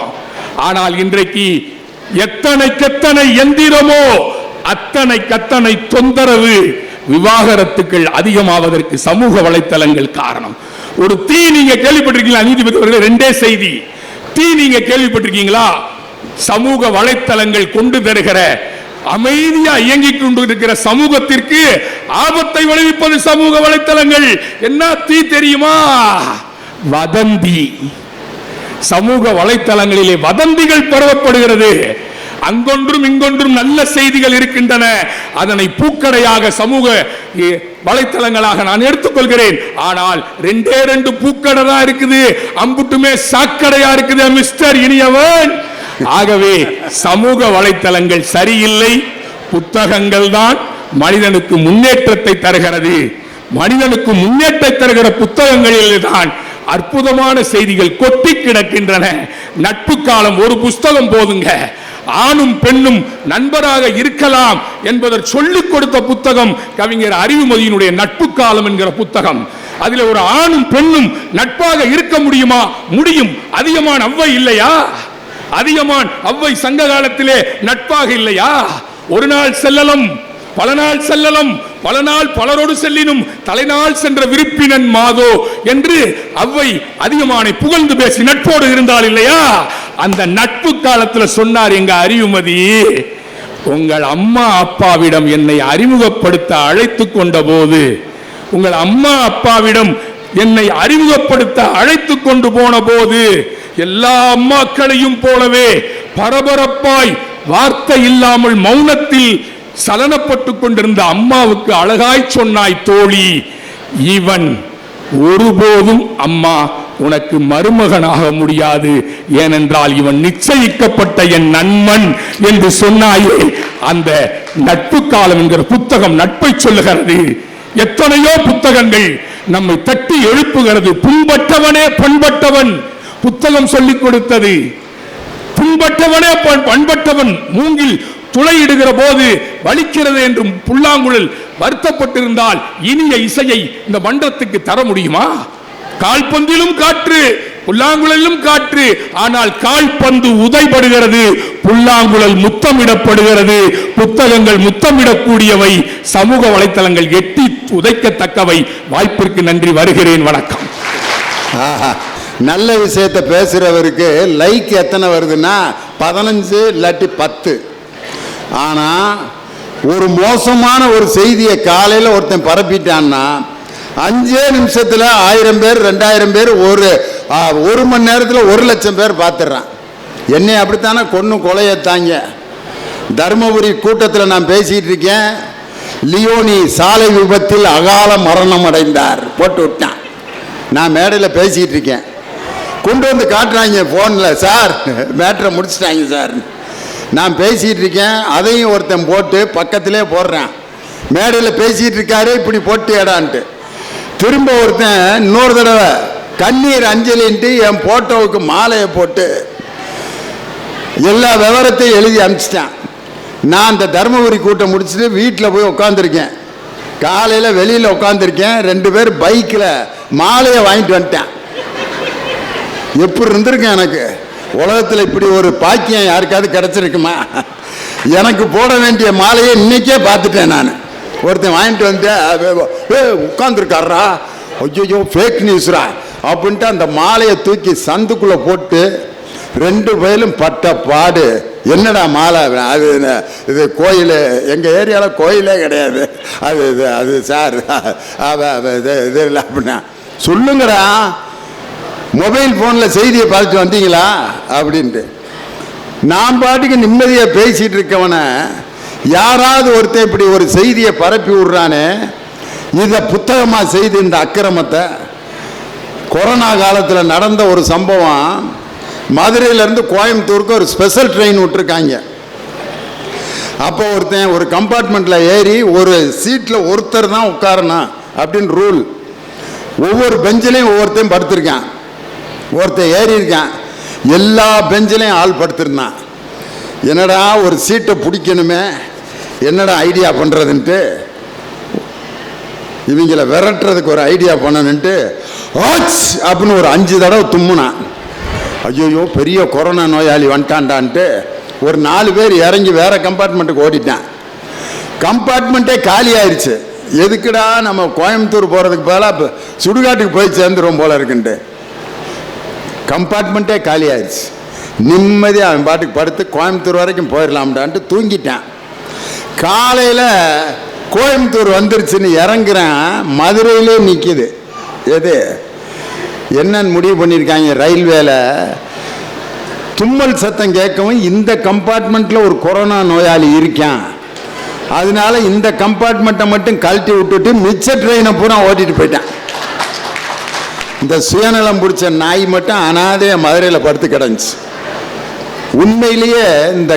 ஆனால் இன்றைக்கு எத்தனை எந்திரமோ அத்தனை தொந்தரவு, விவாகரத்துக்கள் அதிகமாவதற்கு சமூக வலைத்தளங்கள் காரணம். ஒரு தீ நீங்க கேள்விப்பட்டிருக்கீங்களா நீதிபதி அவர்களே? 2 செய்தி. தீ நீங்க கேள்விப்பட்டிருக்கீங்களா? சமூக வலைத்தளங்கள் கொண்டு தருகிற அமைதியா இயங்கிக் கொண்டிருக்கிற சமூகத்திற்கு ஆபத்தை விளைவிப்பது சமூக வலைத்தளங்கள். என்ன தீ தெரியுமா? வதந்தி. சமூக வலைத்தளங்களிலே வதந்திகள் பரவப்படுகிறது. அங்கொன்றும் இங்கொன்றும் நல்ல செய்திகள் இருக்கின்றன. அதனை பூக்கடையாக சமூக வலைத்தளங்களாக நான் எடுத்துக்கொள்கிறேன். ஆனால் 2 பூக்கடை தான் இருக்குது, அம்புட்டுமே சாக்கடையா இருக்குது மிஸ்டர் இனியவன். ஆகவே சமூக வலைத்தளங்கள் சரியில்லை. புத்தகங்கள் தான் மனிதனுக்கு முன்னேற்றத்தை தருகிறது. மனிதனுக்கு முன்னேற்றத்தை தருகிற புத்தகங்களில் தான் அற்புதமான செய்திகள் கொட்டி கிடக்கின்றன. நட்பு காலம் ஒரு புஸ்தகம் போதுங்க. ஆணும் பெண்ணும் நண்பராக இருக்கலாம் என்பதை சொல்லிக் கொடுத்த புத்தகம் கவிஞர் அறிவுமதியினுடைய நட்பு காலம் என்கிற புத்தகம். அதில் ஒரு ஆணும் பெண்ணும் நட்பாக இருக்க முடியுமா? முடியும். அதிகமான அவ்வை இல்லையா? அதிகமான அவ்வை சங்க காலத்திலே நட்பாக இல்லையா? ஒரு நாள் செல்லலும் பல நாள் செல்லலும் பல நாள் பலரோடு செல்லினும் தலைநாள் சென்ற விருப்பினன் மாதோ என்று அவ்வை அதிகமானை புகழ்ந்து பேசி நட்போடு இருந்தால் இல்லையா? அந்த நட்பு காலத்தில் சொன்னார் எங்க அறிவுமதி, உங்கள் அம்மா அப்பாவிடம் என்னை அறிமுகப்படுத்த அழைத்து கொண்ட போது, உங்கள் அம்மா அப்பாவிடம் என்னை அறிமுகப்படுத்த அழைத்து கொண்டு போன போது எல்லா அம்மாக்களையும் போலவே பரபரப்பாய் வார்த்தை இல்லாமல் மௌனத்தில் சலனப்பட்டு கொண்டிருந்த அம்மாவுக்கு அழகாய் சொன்னாய் தோழி, இவன் ஒருபோதும் அம்மா உனக்கு மருமகனாக முடியாது, ஏனென்றால் இவன் நிச்சயிக்கப்பட்ட என் நண்பன் என்று சொன்னாயே. அந்த நட்பு காலம் என்கிற புத்தகம் நட்பை சொல்லுகிறது. எத்தனையோ புத்தகங்கள் நம்மை தட்டி எழுப்புகிறது. புண்பட்டவனே பண்பட்டவன் புத்தகம் சொல்லிக் கொடுத்தது. புண்பட்டவனே பண்பட்டவன் மூங்கில் துளையிடுகிற போது வலிக்கிறது என்றும் புல்லாங்குழல் வருத்தப்பட்டிருந்தால் இனிய இசையை இந்த மன்றத்துக்கு தர முடியுமா? கால்பந்திலும் காற்று, புல்லாங்குழலிலும் காற்று. ஆனால் கால்பந்து உதைபடுகிறது, புல்லாங்குழல் முத்தமிடப்படுகிறது. புத்தகங்கள் முத்தமிடக்கூடியவை, சமூக வலைத்தளங்கள் எட்டி உதைக்கத்தக்கவை. வாய்ப்பிற்கு நன்றி. வருகிறேன். வணக்கம். நல்ல விஷயத்தை பேசுறவருக்கு லைக் எத்தனை வருதுன்னா 15 இல்லாட்டி 10. ஆனா ஒரு மோசமான ஒரு செய்தியை காலையில் ஒருத்தன் பரப்பிட்டான்னா 5 நிமிஷத்துல 1000 பேர் 2000 பேர் ஒரு மணி நேரத்தில் 1,00,000 பேர் பார்த்துடுறான். என்னை அப்படித்தானே கொன்னு கொலையத்தாங்க. தருமபுரி கூட்டத்தில் நான் பேசிட்டு இருக்கேன். லியோனி சாலை விபத்தில் அகால மரணம் அடைந்தார் போட்டு விட்டான். நான் மேடையில் பேசிட்டு இருக்கேன். கொண்டு வந்து காட்டுறாங்க போனில், சார் மேட்ரை முடிச்சிட்டாங்க சார். நான் பேசிட்டு இருக்கேன், அதையும் ஒருத்தன் போட்டு பக்கத்திலே போடுறான். மேடையில் பேசிட்டு இருக்காரு, இப்படி போட்டு ஏடான்ட்டு. திரும்ப ஒருத்தன் இன்னொரு தடவை கண்ணீர் அஞ்சலின்ட்டு என் போட்டோவுக்கு மாலையை போட்டு எல்லா விவரத்தையும் எழுதி அனுப்பிச்சிட்டான். நான் அந்த தருமபுரி கூட்டம் முடிச்சுட்டு வீட்டில் போய் உட்காந்துருக்கேன். காலையில் வெளியில் உட்காந்துருக்கேன். 2 பேர் பைக்கில் மாலையை வாங்கிட்டு வந்துட்டேன். எப்படி இருந்திருக்கேன் எனக்கு? உலகத்தில் இப்படி ஒரு பாக்கியம் யாருக்காவது கிடைச்சிருக்குமா? எனக்கு போட வேண்டிய மாலையை இன்னைக்கே பார்த்துட்டேன். நான் ஒருத்தன் வாங்கிட்டு வந்துட்டேன், உட்காந்துருக்காரா, ஐயோ ஃபேக் நியூஸ்ரா அப்படின்ட்டு அந்த மாலையை தூக்கி சந்துக்குள்ளே போட்டு 2 பேரும் பட்ட பாடு. என்னடா மாலை? அது இது கோயில், எங்கள் ஏரியாவில் கோயிலே கிடையாது. அது சார் இது இல்லை அப்படின்னா சொல்லுங்கடா. மொபைல் ஃபோனில் செய்தியை பார்த்துட்டு வந்தீங்களா அப்படின்ட்டு. நான் பாட்டுக்கு நிம்மதியாக பேசிகிட்டு இருக்கவனை யாராவது ஒருத்தர் இப்படி ஒரு செய்தியை பரப்பி விடுறானே, இதை புத்தகமாக செய்து இந்த அக்கிரமத்தை. கொரோனா காலத்தில் நடந்த ஒரு சம்பவம். மதுரையிலேருந்து கோயம்புத்தூருக்கு ஒரு ஸ்பெஷல் ட்ரெயின் விட்டுருக்காங்க. அப்போ ஒருத்தன் ஒரு கம்பார்ட்மெண்ட்டில் ஏறி ஒரு சீட்டில் ஒருத்தர் தான் உட்காரணும் அப்படின்னு ரூல். ஒவ்வொரு பெஞ்சிலையும் ஒவ்வொருத்தையும் படுத்திருக்கான். ஒருத்தன் ஏறி இருக்கான், எல்லா பெஞ்சிலையும் ஆள் படுத்திருந்தான். என்னடா ஒரு சீட்டை பிடிக்கணுமே, என்னடா ஐடியா பண்ணுறதுன்ட்டு இவங்களை விரட்டுறதுக்கு ஒரு ஐடியா பண்ணணுன்ட்டு அப்படின்னு ஒரு 5 தடவை தும்முனான். ஐயோயோ பெரிய கொரோனா நோயாளி வந்துட்டான்டான்ட்டு ஒரு 4 பேர் இறங்கி வேற கம்பார்ட்மெண்ட்டுக்கு ஓடிட்டான். கம்பார்ட்மெண்ட்டே காலி ஆயிடுச்சு. எதுக்குடா நம்ம கோயம்புத்தூர் போகிறதுக்கு பதிலாக சுடுகாட்டுக்கு போய் சேர்ந்துருவோம் போல இருக்குன்ட்டு கம்பார்ட்மெண்ட்டே காலி ஆயிடுச்சு. நிம்மதியாக அவன் பாட்டுக்கு படுத்து கோயம்புத்தூர் வரைக்கும் போயிடலாம்டான்ட்டு தூங்கிட்டான். காலையில் கோயம்புத்தூர் வந்துருச்சுன்னு இறங்குறேன், மதுரையிலே நிற்கிது. எது என்னன்னு முடிவு பண்ணியிருக்காங்க ரயில்வேல, தும்மல் சத்தம் கேட்கவும் இந்த கம்பார்ட்மெண்ட்டில் ஒரு கொரோனா நோயாளி இருக்கான், அதனால இந்த கம்பார்ட்மெண்ட்டை மட்டும் கழட்டி விட்டுட்டு மிச்ச ட்ரெயினை பூரா ஓட்டிட்டு போயிட்டான். இந்த சுயநலம் பிடிச்ச நாய் மட்டும் அனாதைய மதுரையில் படுத்து கிடந்துச்சு. உண்மையிலேயே இந்த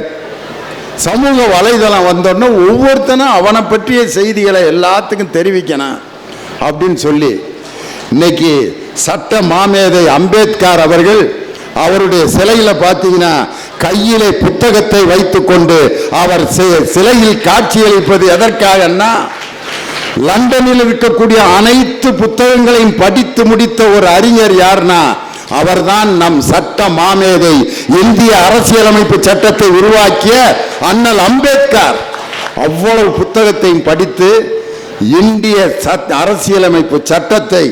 சமூக வலைதளம் வந்தோடனே ஒவ்வொருத்தனும் அவனை பற்றிய செய்திகளை எல்லாத்துக்கும் தெரிவிக்கணும் அப்படின்னு சொல்லி இன்னைக்கு சட்ட மாமேதை அம்பேத்கர் அவர்கள் அவருடைய சிலையில் பார்த்தீங்கன்னா கையிலே புத்தகத்தை வைத்துக்கொண்டு அவர் சிலையில் காட்சியளிப்பது எதற்காகன்னா, லண்டனில் இருக்கக்கூடிய அனைத்து புத்தகங்களையும் படித்து முடித்த ஒரு அறிஞர் யார்னா அவர்தான் நம் சட்ட மாமேதை, இந்திய அரசியலமைப்பு சட்டத்தை உருவாக்கிய அண்ணல் அம்பேத்கர். அவ்வளவு புத்தகத்தையும் படித்து இந்திய அரசியலமைப்பு சட்டத்தை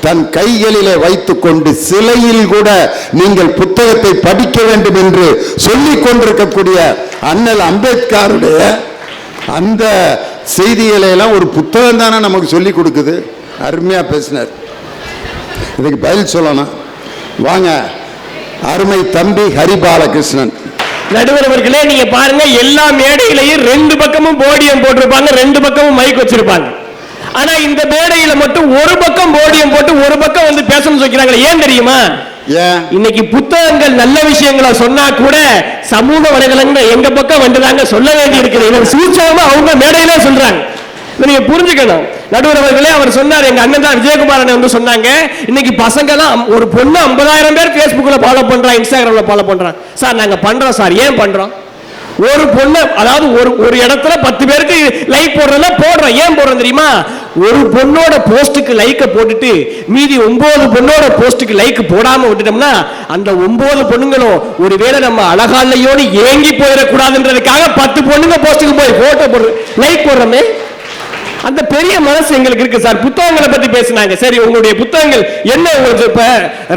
தன் கைகளிலே வைத்துக் கொண்டு சிலையில் கூட நீங்கள் புத்தகத்தை படிக்க வேண்டும் என்று சொல்லிக் கொண்டிருக்கக்கூடிய அண்ணல் அம்பேத்கருடைய அந்த செய்திகளை எல்லாம் ஒரு புத்தகம் தானே நமக்கு சொல்லி கொடுக்குது. அருமையா பேசினார். இதுக்கு பதில் சொல்லணும். வாங்க, அருமை தம்பி ஹரிபாலகிருஷ்ணன். நடுவர் அவர்களே, நீங்க பாருங்க, எல்லா மேடையிலையும் 2 பக்கமும் போடியம் போட்டிருப்பாங்க, 2 பக்கமும் மைக் வச்சிருப்பாங்க. ஆனா இந்த மேடையில மட்டும் ஒரு பக்கம் போடியம் போட்டு ஒரு பக்கம் வந்து பேசணும்னு சொல்றாங்க. ஏன் தெரியுமா? ஏன்? இன்னைக்கு புத்தகங்கள் நல்ல விஷயங்களை சொன்னா கூட சமூக வலைதளங்கள் எங்க பக்கம் வந்துதாங்க சொல்ல வேண்டி இருக்குது. இவங்க சூட்சமா அவங்க மேடையிலே சொல்றாங்க. நீங்க புரிஞ்சுக்கணும். நடுவர் அவர்களே அவர் சொன்னார், எங்க அண்ணன் தான் விஜயகுமார் அண்ணன் வந்து சொன்னாங்க, இன்னைக்கு பசங்க எல்லாம் ஒரு பொண்ணு 50,000 பேர் Facebookல ஃபாலோ பண்றான், இன்ஸ்டாகிராம்ல ஃபாலோ பண்றான். சார் நாங்க பண்றோம் சார். ஏன் பண்றோம்? ஒரு பொண்ணு, அதாவது ஒரு இடத்துல 10 பேருக்கு லைக் போடுறதுல போடுறோம். ஏன் போடுறோம் தெரியுமா? ஒரு பொண்ணோட போஸ்டுக்கு லைக்க போட்டுட்டு மீதி 9 பொண்ணோட போஸ்டுக்கு லைக் போடாம விட்டுட்டோம்னா அந்த 9 பொண்ணுங்களும் ஒருவேளை நம்ம அழகா இல்லையோன்னு ஏங்கி போயிடக்கூடாதுன்றதுக்காக 10 பொண்ணுங்க போஸ்டுக்கு போய் போட்டோ போடுற லைக் போடுறோமே. அந்த பெரிய மனசு எங்களுக்கு இருக்கு சார். புத்தகங்களை பத்தி பேசினாங்க. சரி, உங்களுடைய புத்தகங்கள் என்ன? உங்களுக்கு இப்ப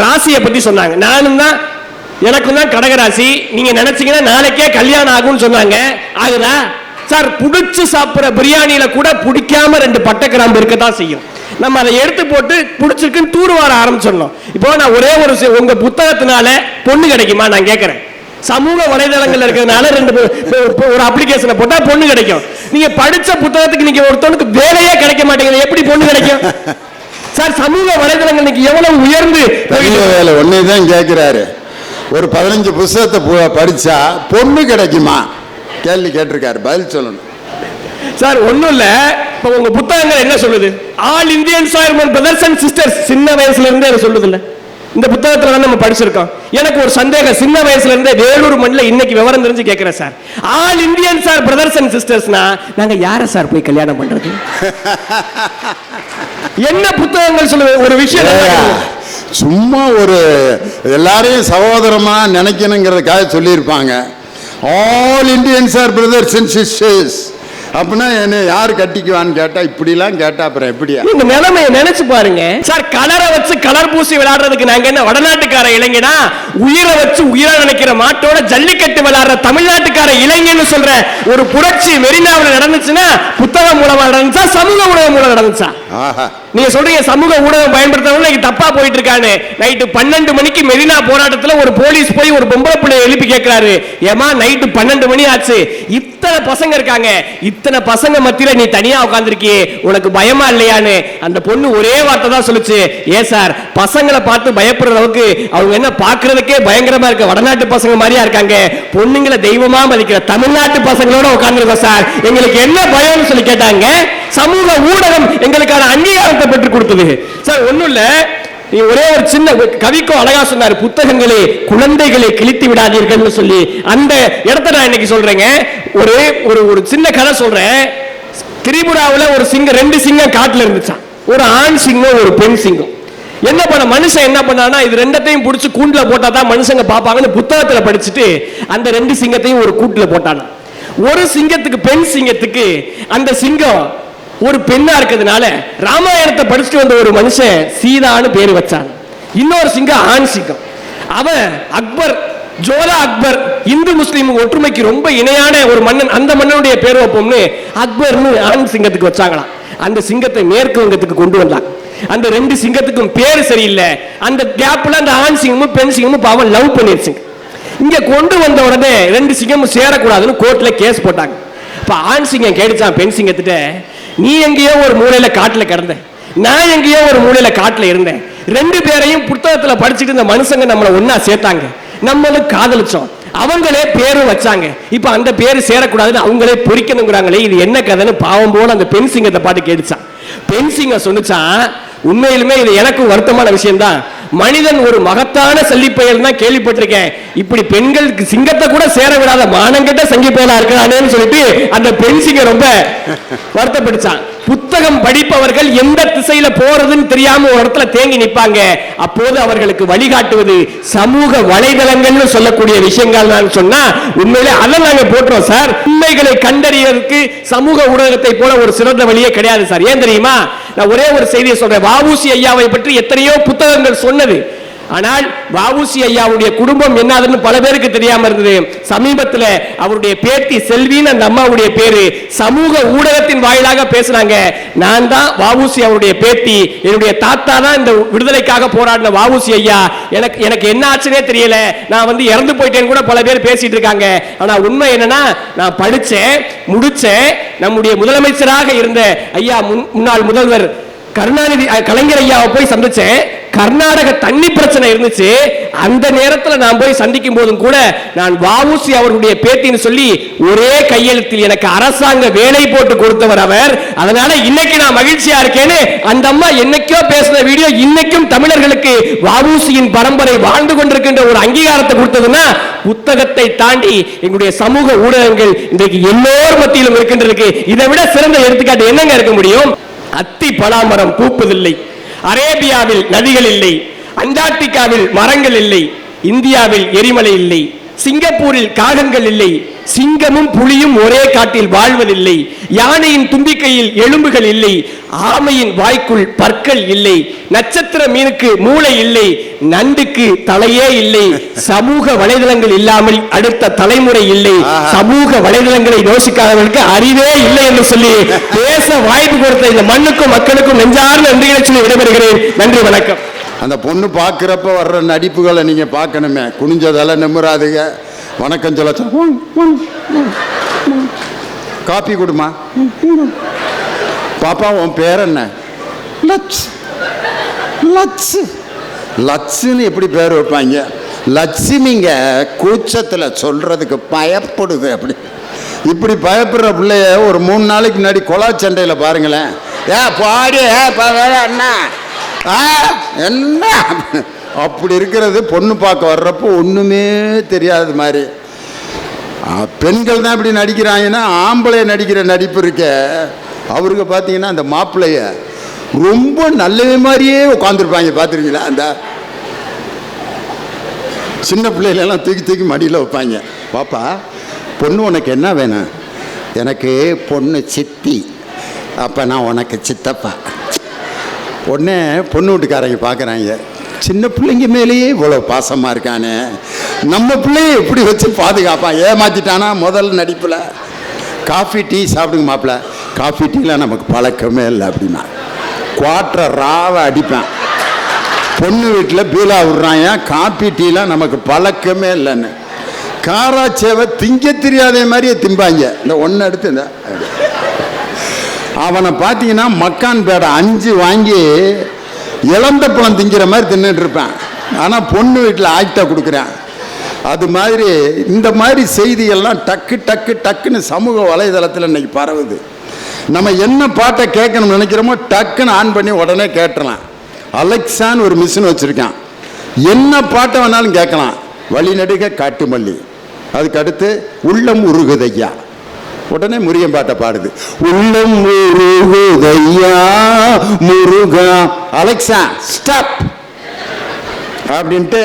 ராசியை பத்தி சொன்னாங்க. நானும் தான், எனக்கும் தான் கடகராசி. நீங்க நினைச்சீங்கன்னா நாளைக்கே கல்யாணம் ஆகும்னு சொன்னாங்க. ஆகுதா சார்? புடிச்சு சாப்பிடுற பிரியாணியில கூட பிடிக்காம 2 பட்டை கிராம்பு இருக்கத்தான் செய்யும். நம்ம அதை எடுத்து போட்டு பிடிச்சிருக்குன்னு தூர் வார ஆரம்பிச்சிடணும். இப்போ நான் ஒரே ஒரு உங்க புத்தகத்தினால பொண்ணு கிடைக்குமா நான் கேட்கிறேன். சமூக வலைதளங்கள் இருக்கிறதுனால ஒரு அப்ளிகேஷனை போட்டா பொண்ணு கிடைக்கும். நீங்க படிச்ச புத்தகத்துக்கு நீங்க ஒருத்தனுக்கு வேலையே கிடைக்க மாட்டேங்குது, எப்படி பொண்ணு கிடைக்கும் சார்? சமூக வலைதளங்கள் இன்னைக்கு எவ்வளவு உயர்ந்து வேலை ஒன்னேதான் கேட்கிறாரு. ஒரு 15 புத்தகத்தை படிச்சா பொண்ணு கிடைக்குமா கேள்வி கேட்டிருக்காரு. பதில் சொல்லணும் சார். ஒண்ணும் இல்ல, இப்ப உங்க புத்தகங்கள் என்ன சொல்லுது? All Indian brothers and sisters. சின்ன வயசுல இருந்தே அதை சொல்லுது இல்ல? இந்த புத்தகத்துல தான் நம்ம படிச்சிருக்கோம். எனக்கு ஒரு சந்தேகம், சின்ன வயசுல இருந்தே வேலூர் மண்ணில் இன்னைக்கு விவரம் தெரிஞ்சு கேட்கிறேன் sir. All Indian brothers and சிஸ்டர்ஸ்னா நாங்க யார சார் போய் கல்யாணம் பண்றது? என்ன புத்தகங்கள் சொல்லுது? ஒரு விஷயம் சும்மா ஒரு எல்லாரையும் சகோதரமா நினைக்கணுங்கிறதுக்காக சொல்லியிருப்பாங்க. All Indians are brothers and sisters அப்படின்னா என்ன யாரு கட்டிக்குவான்னு கேட்டா இப்படிலாம் கேட்டா அப்புறம் எப்படியா? இந்த நிலைமையை நினைச்சு பாருங்க சார். கலரை வச்சு கலர் பூசி விளையாடுறதுக்கு நாங்க என்ன வடநாட்டுக்கார இளைஞனா? உயிரை வச்சு உயிரா நினைக்கிற மாட்டோட ஜல்லிக்கட்டு விளையாடுற தமிழ்நாட்டுக்கார இளைஞன்னு சொல்ற ஒரு புரட்சி மெரினாவில் நடந்துச்சுன்னா புத்தகம் மூலமா நடந்துச்சா, சமூக ஊடகம் மூலம் நடந்துச்சா? நீங்க சொல்றீங்க சமூக ஊடகம் பயன்படுத்தவங்க தப்பா போயிட்டு இருக்கானு. நைட்டு 12 மணிக்கு மெரினா போராட்டத்தில் ஒரு போலீஸ் போய் ஒரு பொம்பளை பிள்ளைய எழுப்பி கேட்கிறாரு, ஏமா நைட்டு 12 மணி ஆச்சு, இத்தனை பசங்க இருக்காங்க, இத்தனை பசங்க மத்தியில நீ தனியா உட்கார்ந்திருக்கியே, உனக்கு பயமா இல்லையான்னு. அந்த பொண்ணு ஒரே வார்த்தை தான் சொல்லுச்சு, ஏ சார் பசங்களை பார்த்து பயப்படுற அளவுக்கு அவங்க என்ன பாக்குறதுக்கே பயங்கரமா இருக்க வடநாட்டு பசங்க மாதிரியா இருக்காங்க, பொண்ணுங்களை தெய்வமா மதிக்கிற தமிழ்நாட்டு பசங்களோட உட்கார்ந்துருக்கோம் சார், எங்களுக்கு என்ன பயம்னு சொல்லி கேட்டாங்க. சமூக ஊடகம் எங்களுக்கான அங்கீகாரத்தை பெற்று கொடுத்தது சார். ஒண்ணும் இல்ல, ஒரே ஒரு சின்ன கவிக்கோ அழகா சொன்னார், புத்தகங்களே குழந்தைகளை கிழித்து விடாதீர்கள் சொல்லி. அந்த இடத்தை நான் இன்னைக்கு சொல்றேங்க. ஒரு ஒரு சின்ன கதை சொல்றேன். திரிபுராவில் ஒரு சிங்கம், 2 சிங்கம் காட்டுல இருந்துச்சான். ஒரு ஆண் சிங்கம் ஒரு பெண் சிங்கம். என்ன பண்ண மனுஷன் என்ன பண்ணானா, இது ரெண்டத்தையும் பிடிச்சி கூண்டுல போட்டா தான் மனுஷங்க பாப்பாங்கன்னு புத்தகத்துல படிச்சுட்டு அந்த 2 சிங்கத்தையும் ஒரு கூட்டுல போட்டானா. ஒரு சிங்கத்துக்கு, பெண் சிங்கத்துக்கு, அந்த சிங்கம் ஒரு பெண்ணா இருக்கிறதுனால ராமாயணத்தை படிச்சுட்டு வந்த ஒரு மனுஷன் சீதான்னு பேரு வச்சான். இன்னொரு சிங்கம் ஆண் சிங்கம். அவன் அக்பர், ஜோலா அக்பர், இந்து முஸ்லீம் ஒற்றுமைக்கு ரொம்ப இணையான ஒரு மன்னன், அந்த மன்னனுடைய பேர் வைப்போம்னு அக்பர்னு ஆண் சிங்கத்துக்கு வச்சாங்களாம். அந்த சிங்கத்தை மேற்கு வங்கத்துக்கு கொண்டு வந்தாங்க. அந்த 2 சிங்கத்துக்கும் பேரு சரியில்லை. அந்த கேப்ல அந்த ஆண் சிங்கமும் பெண் சிங்கமும் பாவம் லவ் பண்ணிருச்சுங்க. இங்க கொண்டு வந்த உடனே 2 சிங்கமும் சேரக்கூடாதுன்னு கோர்ட்ல கேஸ் போட்டாங்க. இப்ப ஆண் சிங்கம் கேட்டுச்சான் பெண் சிங்கத்திட்ட, நீ எங்கேயோ ஒரு மூலையில காட்டுல கிடந்த, நான் எங்கேயோ ஒரு மூலையில காட்டுல இருந்தேன், 2 பேரையும் புத்தகத்துல படிச்சுட்டு இந்த மனுஷங்க நம்மளை ஒன்னா சேர்த்தாங்க, நம்மளும் காதலிச்சோம், அவங்களே பேரும் வச்சாங்க, இப்ப அந்த பேரு சேரக்கூடாதுன்னு அவங்களே பொறிக்கணுங்கிறாங்களே, இது என்ன கதைன்னு பாவம் போல அந்த பெண் சிங்கத்தை பாட்டு கேட்டுச்சான். பெண் சிங்கம் சொன்னுச்சான், உண்மையிலுமே இது எனக்கும் வருத்தமான விஷயம் தான், மனிதன் ஒரு மகத்தான சல்லிப்பெயர் தான் கேள்விப்பட்டிருக்கேன், இப்படி பெண்களுக்கு சிங்கத்தை கூட சேர விடாத மானங்கிட்ட சங்கிப்பெயலா இருக்கிறானேன்னு சொல்லிட்டு அந்த பெண் சிங்கம் ரொம்ப வருத்தப்படுச்சான். புத்தகம் படிப்பவர்கள் எந்த திசையில போறதுன்னு தெரியாம ஒரு இடத்துல தேங்கி நிற்பாங்க. அப்போது அவர்களுக்கு வழிகாட்டுவது சமூக வலைதளங்கள்னு சொல்லக்கூடிய விஷயங்கள் நான் சொன்னா உண்மையிலே அதை நாங்க போட்டுறோம் சார். உண்மைகளை கண்டறியறதுக்கு சமூக ஊடகத்தை போல ஒரு சிறந்த வழியே கிடையாது சார். ஏன் தெரியுமா? நான் ஒரே ஒரு செய்தியை சொல்றேன். வ.உ.சி. ஐயாவை பற்றி எத்தனையோ புத்தகங்கள் சொன்னது, ஆனால் வ.உ.சி. ஐயாவுடைய குடும்பம் என்னதுன்னு பல பேருக்கு தெரியாம இருந்தது. சமீபத்தில் அவருடைய பேத்தி செல்வின்னு அந்த அம்மாவுடைய பேரு சமூக ஊடகத்தின் வாயிலாக பேசுறாங்க, நான் தான் வ.உ.சி. அவருடைய பேத்தி, என்னுடைய தாத்தா தான் இந்த விடுதலைக்காக போராடின வ.உ.சி. ஐயா, எனக்கு என்ன ஆச்சுன்னே தெரியல, நான் இறந்து போயிட்டேன்னு கூட பல பேர் பேசிட்டு இருக்காங்க. ஆனா உண்மை என்னன்னா, நான் படிச்சேன், முடிச்சேன், நம்முடைய முதலமைச்சராக இருந்த ஐயா முன்னாள் முதல்வர் கருணாநிதி கலைஞர் ஐயாவை போய் சந்திச்சேன். கர்நாடக தண்ணி பிரச்சனை இருந்துச்சு. அந்த நேரத்தில் நான் போய் சந்திக்கும் போதும் கூட நான் வஉசி அவர்களுடைய பேத்தின்னு சொல்லி ஒரே கையெழுத்தில் எனக்கு அரசாங்க வேலை போட்டு கொடுத்தவர் அவர். அதனால இன்னைக்கு நான் மகிழ்ச்சியா இருக்கேன்னு அந்த அம்மா என்னைக்கோ பேசின வீடியோ இன்னைக்கும் தமிழர்களுக்கு வஉசியின் பரம்பரை வாழ்ந்து கொண்டிருக்கின்ற ஒரு அங்கீகாரத்தை கொடுத்ததுன்னா புத்தகத்தை தாண்டி எங்களுடைய சமூக ஊடகங்கள் இன்றைக்கு எல்லோர் மத்தியிலும் இருக்கின்றது. இதை விட சிறந்த எடுத்துக்காட்டு என்னங்க இருக்க முடியும்? அத்தி பலாமரம் பூப்பதில்லை, அரேபியாவில் நதிகள் இல்லை, அண்டார்டிகாவில் மரங்கள் இல்லை, இந்தியாவில் எரிமலை இல்லை, சிங்கப்பூரில் காகங்கள் இல்லை, சிங்கமும் புலியும் ஒரே காட்டில் வாழ்வதில்லை, யானையின் தும்பிக்கையில் எலும்புகள் இல்லை, ஆமையின் வாய்க்குள் பற்கள் இல்லை, நட்சத்திர மீனுக்கு மூளை இல்லை, நண்டுக்கு தலையே இல்லை, சமூக வலைதளங்கள் இல்லாமல் அடுத்த தலைமுறை இல்லை, சமூக வலைதளங்களை யோசிக்காதவர்களுக்கு அறிவே இல்லை என்று சொல்லி பேச வாய்ப்பு கொடுத்த இந்த மண்ணுக்கும் மக்களுக்கும் நெஞ்சார்ந்த நன்றிகளை சொல்லி விடைபெறுகிறேன். நன்றி, வணக்கம். அந்த பொண்ணு பார்க்குறப்ப வர்ற நடிப்புகளை நீங்கள் பார்க்கணுமே. குனிஞ்சதெல்லாம் நிம்மராதுங்க, வணக்கம் சொல்ல காப்பி கொடுமா, பாப்பா உன் பேர் என்ன? லட்சு. லட்சு லட்சுன்னு எப்படி பேர் வைப்பாங்க? லட்சுமிங்க கூச்சத்தில் சொல்கிறதுக்கு பயப்படுது. அப்படி இப்படி பயப்படுற பிள்ளைய ஒரு 3 நாளைக்கு முன்னாடி கொலா சண்டையில் பாருங்களேன். பாடி என்ன என்ன அப்படி இருக்கிறது. பொண்ணு பார்க்க வர்றப்போ ஒன்றுமே தெரியாத மாதிரி. பெண்கள் தான் இப்படி நடிக்கிறாங்கன்னா ஆம்பளை நடிக்கிற நடிப்பு இருக்க. அவருக்கு பார்த்தீங்கன்னா அந்த மாப்பிள்ளைய ரொம்ப நல்லவே மாதிரியே உட்காந்துருப்பாங்க. பார்த்துருக்கீங்களா? அந்த சின்ன பிள்ளைகளெல்லாம் தூக்கி தூக்கி மடியில் வைப்பாங்க. பாப்பா பொண்ணு உனக்கு என்ன வேணும்? எனக்கு பொண்ணு சித்தி. அப்போ நான் உனக்கு சித்தப்பா. உடனே பொண்ணு வீட்டுக்காரங்க பார்க்குறாங்க, சின்ன பிள்ளைங்க மேலேயே இவ்வளோ பாசமாக இருக்கானே, நம்ம பிள்ளைய எப்படி வச்சு பாதுகாப்பான்? ஏமாற்றிட்டானா முதல் நடிப்பில். காஃபி டீ சாப்பிடுங்க மாப்பிள்ள. காஃபி டீலாம் நமக்கு பழக்கமே இல்லை அப்படின்னா குவாட்டரை ராவை அடிப்பேன். பொண்ணு வீட்டில் பீலா விடுறாங்க, காஃபி டீலாம் நமக்கு பழக்கமே இல்லைன்னு. காராச்சேவை திங்க தெரியாதே மாதிரியே திம்பாங்க. இந்த ஒன்று எடுத்து இந்த அவனை பார்த்தீங்கன்னா மக்கான் பேடை 5 வாங்கி இளந்த பழம் திங்கிற மாதிரி தின்னுட்டு இருப்பேன். ஆனால் பொண்ணு வீட்டில் ஆக்டா கொடுக்குறேன். அது மாதிரி இந்த மாதிரி செய்திகள்லாம் டக்கு டக்கு டக்குன்னு சமூக வலைதளத்தில் இன்னைக்கு பரவுது. நம்ம என்ன பாட்டை கேட்கணும்னு நினைக்கிறோமோ டக்குன்னு ஆன் பண்ணி உடனே கேட்டுடலாம். அலெக்சான்னு ஒரு மிஷின் வச்சுருக்கான். என்ன பாட்டை வேணாலும் கேட்கலாம். வழிநடுக காட்டுமல்லி, அதுக்கு அடுத்து உள்ளம் உருகுதையா, உடனே முருகன் பாட்டை பாடுது. உள்ளம் உருகுதையா முருகா, அலெக்சா ஸ்டாப் அப்படின்ட்டு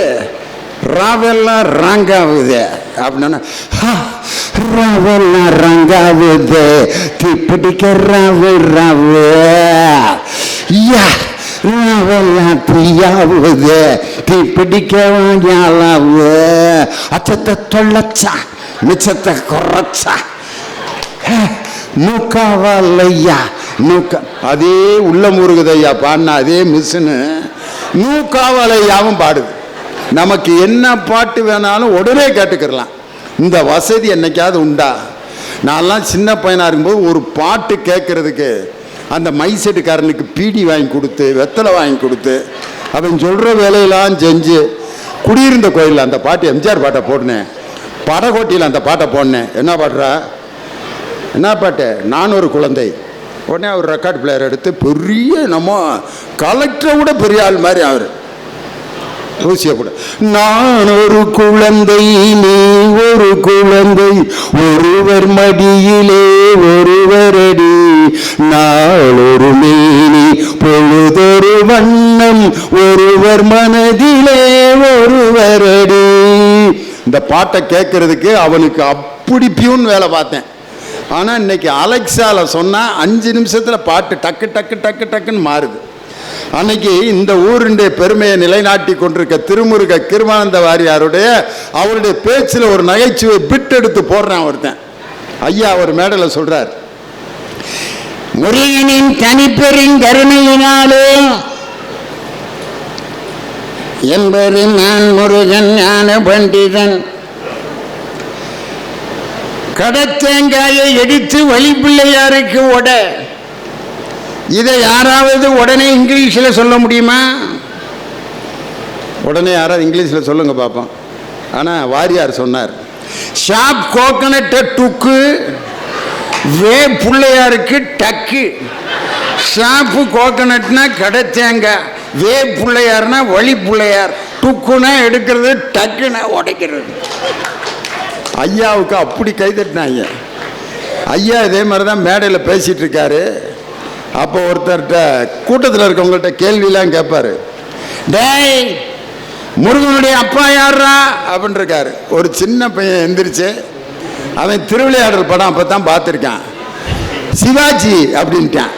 ராவெல்லாம் ராங்காவுது அப்படின்னா ராவெல்லாம் ராங்காவுது தீப்பிடிக்க ராவு ராவு யா ராவெல்லாம் பிரியாவுது தீப்பிடிக்க வாங்காலாவு அச்சத்தை தொல்லச்சா மிச்சத்தை குறைச்சா நூக்காவல்லையா நூக்கா. அதே உள்ள முருகுதையா பாடினா அதே மிஷினு நூக்காவலையாவும் பாடுது. நமக்கு என்ன பாட்டு வேணாலும் உடனே கேட்டுக்கிறலாம். இந்த வசதி என்னைக்காவது உண்டா? நான்லாம் சின்ன பையனாக இருக்கும்போது ஒரு பாட்டு கேட்கறதுக்கு அந்த மைசெட்டுக்காரனுக்கு பீடி வாங்கி கொடுத்து வெத்தலை வாங்கி கொடுத்து அவன் சொல்கிற வேலையெல்லாம் செஞ்சு குடியிருந்த கோயிலில் அந்த பாட்டு எம்ஜிஆர் பாட்டை போடினேன். படகோட்டியில் அந்த பாட்டை போடினேன். என்ன பாடுறா? என்ன பாட்டு? நான் ஒரு குழந்தை. உடனே அவர் ரெக்கார்ட் பிளேயர் எடுத்து பெரிய நம்ம கலெக்டரை விட பெரிய ஆள் மாதிரி அவர் ஊசிய கூட. நான் ஒரு குழந்தை, நீ ஒரு குழந்தை, ஒருவர் மடியிலே ஒருவரடி, நாளொரு மேனி பொழுதொரு வண்ணம், ஒருவர் மனதிலே ஒருவரடி. இந்த பாட்டை கேட்கறதுக்கு அவனுக்கு அப்படி பியூன் வேலை பார்த்தேன். ஆனால் இன்னைக்கு அலெக்சாவில் சொன்னால் 5 நிமிஷத்தில் பாட்டு டக்கு டக்கு டக்கு டக்குன்னு மாறுது. அன்னைக்கு இந்த ஊருடைய பெருமையை நிலைநாட்டி கொண்டிருக்க திருமுருக கிருமானந்த வாரியாருடைய அவருடைய பேச்சில் ஒரு நகைச்சுவை பிட் எடுத்து போடுறான் ஒருத்தன். ஐயா ஒரு மேடையில் சொல்றார், முருகனின் தனிப்பெரும் கருணையினாலே என்பது நான் முருகன் ஞான பண்டிதன், கடத்தேங்காயை எடுத்து வழிப்பிள்ளையாருக்கு உட. இதை யாராவது உடனே இங்கிலீஷில் சொல்ல முடியுமா? உடனே யாராவது இங்கிலீஷில் சொல்லுங்க பார்ப்போம். ஆனால் வாரியார் சொன்னார், ஷாப் கோகனட்டை டுக்கு, வே பிள்ளையாருக்கு டக்கு. ஷாப்பு கோகனட்னா கிடைச்சாங்க, வே பிள்ளையார்னா வழி பிள்ளையார், டுக்குனா எடுக்கிறது, டக்குனா உடைக்கிறது. ஐயாவுக்கு அப்படி கைதட்டினாங்க. ஐயா இதே மாதிரி தான் மேடையில் பேசிகிட்டு இருக்காரு. அப்போ ஒருத்தர்கிட்ட கூட்டத்தில் இருக்கவங்கள்ட்ட கேள்வியெலாம் கேட்பார். டேய், முருகனுடைய அப்பா யாரா அப்படின்னு இருக்காரு. ஒரு சின்ன பையன் எந்திரிச்சு, அவன் திருவிளையாடல் படம் அப்போ தான் பார்த்துருக்கான், சிவாஜி அப்படின்ட்டான்.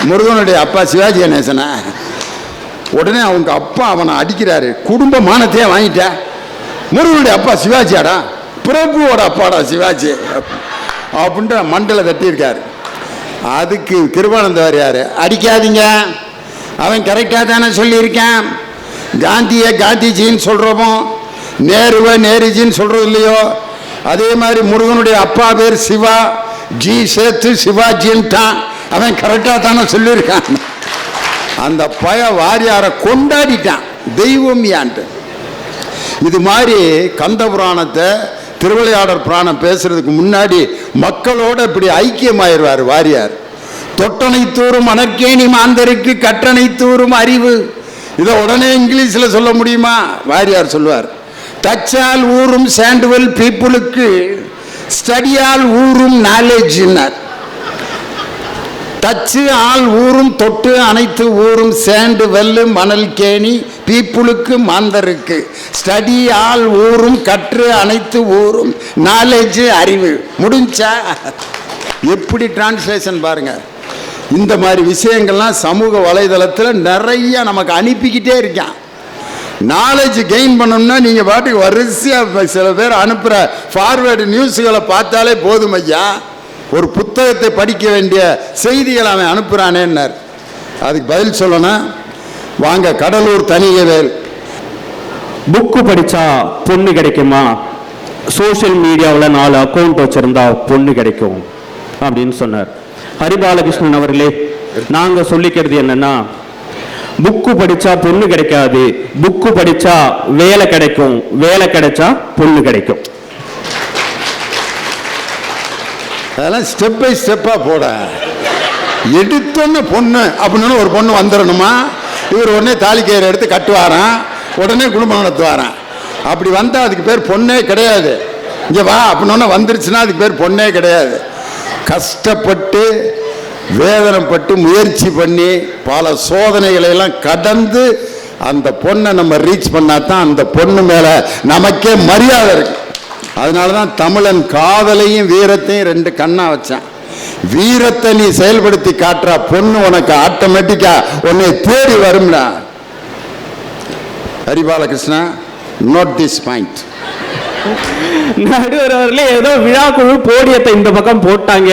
முருகனுடைய அப்பா சிவாஜி கணேசனா? உடனே அவங்க அப்பா அவனை அடிக்கிறாரு. குடும்ப மானத்தையே வாங்கிட்ட, முருகனுடைய அப்பா சிவாஜியாடா, பிரபுவோட அப்பாடா சிவாஜி அப்படின்ற மண்டலை தட்டியிருக்காரு. அதுக்கு கிருபானந்த வாரியார், அடிக்காதீங்க, அவன் கரெக்டாக தானே சொல்லியிருக்கான். காந்தியை காந்திஜின்னு சொல்கிறோமோ, நேருவை நேருஜின்னு சொல்கிறது இல்லையோ, அதே மாதிரி முருகனுடைய அப்பா பேர் சிவா, ஜி சேர்த்து சிவாஜின்ட்டான், அவன் கரெக்டாக தானே சொல்லியிருக்கான். அந்த பய வாரியாரை கொண்டாடிட்டான் தெய்வம் யான்ட்டு. இது மாதிரி கந்த புராணத்தை திருவிளையாடல் புராணம் பேசுறதுக்கு முன்னாடி மக்களோட இப்படி ஐக்கியமாயிருவார் வாரியார். தொட்டனை தூரும் அனற்கேணி மாந்தருக்கு கற்றனை தூரும் அறிவு. இதை உடனே இங்கிலீஷில் சொல்ல முடியுமா? வாரியார் சொல்லுவார், டச்சால் ஊரும் சாண்டுவெல் பீப்புளுக்கு ஸ்டடியால் ஊரும் நாலேஜ்னார். டச்சு ஆள் ஊரும், தொட்டு அனைத்து ஊரும், சேண்டு வெல்லு மணல் கேணி பீப்புளுக்கு மாந்தருக்கு, ஸ்டடி ஆள் ஊரும், கற்று அனைத்து ஊரும், நாலேஜ் அறிவு. முடிஞ்சா? எப்படி டிரான்ஸ்லேஷன் பாருங்க. இந்த மாதிரி விஷயங்கள்லாம் சமூக வலைதளத்தில் நிறைய நமக்கு அனுப்பிக்கிட்டே இருக்கான். நாலேஜ் கெயின் பண்ணணும்னா நீங்கள் பாட்டுக்கு வரிசையாக சில பேர் அனுப்புகிற ஃபார்வேர்டு நியூஸுகளை பார்த்தாலே போதும் ஐயா. ஒரு புத்தகத்தை படிக்க வேண்டிய செய்திகள் அவன் அனுப்புகிறானேன்னார். அதுக்கு பதில் சொல்லணும். வாங்க, கடலூர் தனியவேல். புக்கு படித்தா பொண்ணு கிடைக்குமா? சோஷியல் மீடியாவில் 4 அக்கௌண்ட் வச்சுருந்தா பொண்ணு கிடைக்கும் அப்படின்னு சொன்னார். ஹரிபாலகிருஷ்ணன் அவர்களே, நாங்கள் சொல்லிக்கிறது என்னன்னா, புக்கு படித்தா பொண்ணு கிடைக்காது, புக்கு படித்தா வேலை கிடைக்கும், வேலை கிடைச்சா பொண்ணு கிடைக்கும். அதெல்லாம் ஸ்டெப் பை ஸ்டெப்பாக போட. எடுத்தோன்னு பொண்ணு அப்படின்னு ஒரு பொண்ணு வந்துடணுமா? இவர் உடனே தாலிக்கயிறு எடுத்து கட்டுவாரான், உடனே குடும்பம் நடத்துவாரான். அப்படி வந்தால் அதுக்கு பேர் பொண்ணே கிடையாது. இங்கே வா அப்படின்னு வந்துருச்சுன்னா அதுக்கு பேர் பொண்ணே கிடையாது. கஷ்டப்பட்டு வேதனைப்பட்டு முயற்சி பண்ணி பல சோதனைகளை எல்லாம் கடந்து அந்த பொண்ணை நம்ம ரீச் பண்ணாதான் அந்த பொண்ணு மேலே நமக்கே மரியாதை இருக்கு. அதனால தான் தமிழன் காதலையும் வீரத்தையும் 2 கண்ணா வச்சான். வீரத்தை நீ செயல்படுத்தி காட்டுற பொண்ணு உனக்கு ஆட்டோமேட்டிக்கா உன்னை தேடி வரும்னா. ஹரிபாலகிருஷ்ணா, நோட் திஸ் பாயிண்ட். நடுவர் அவர்களே, ஏதோ விழாக்குழு போடியத்தை இந்த பக்கம் போட்டாங்க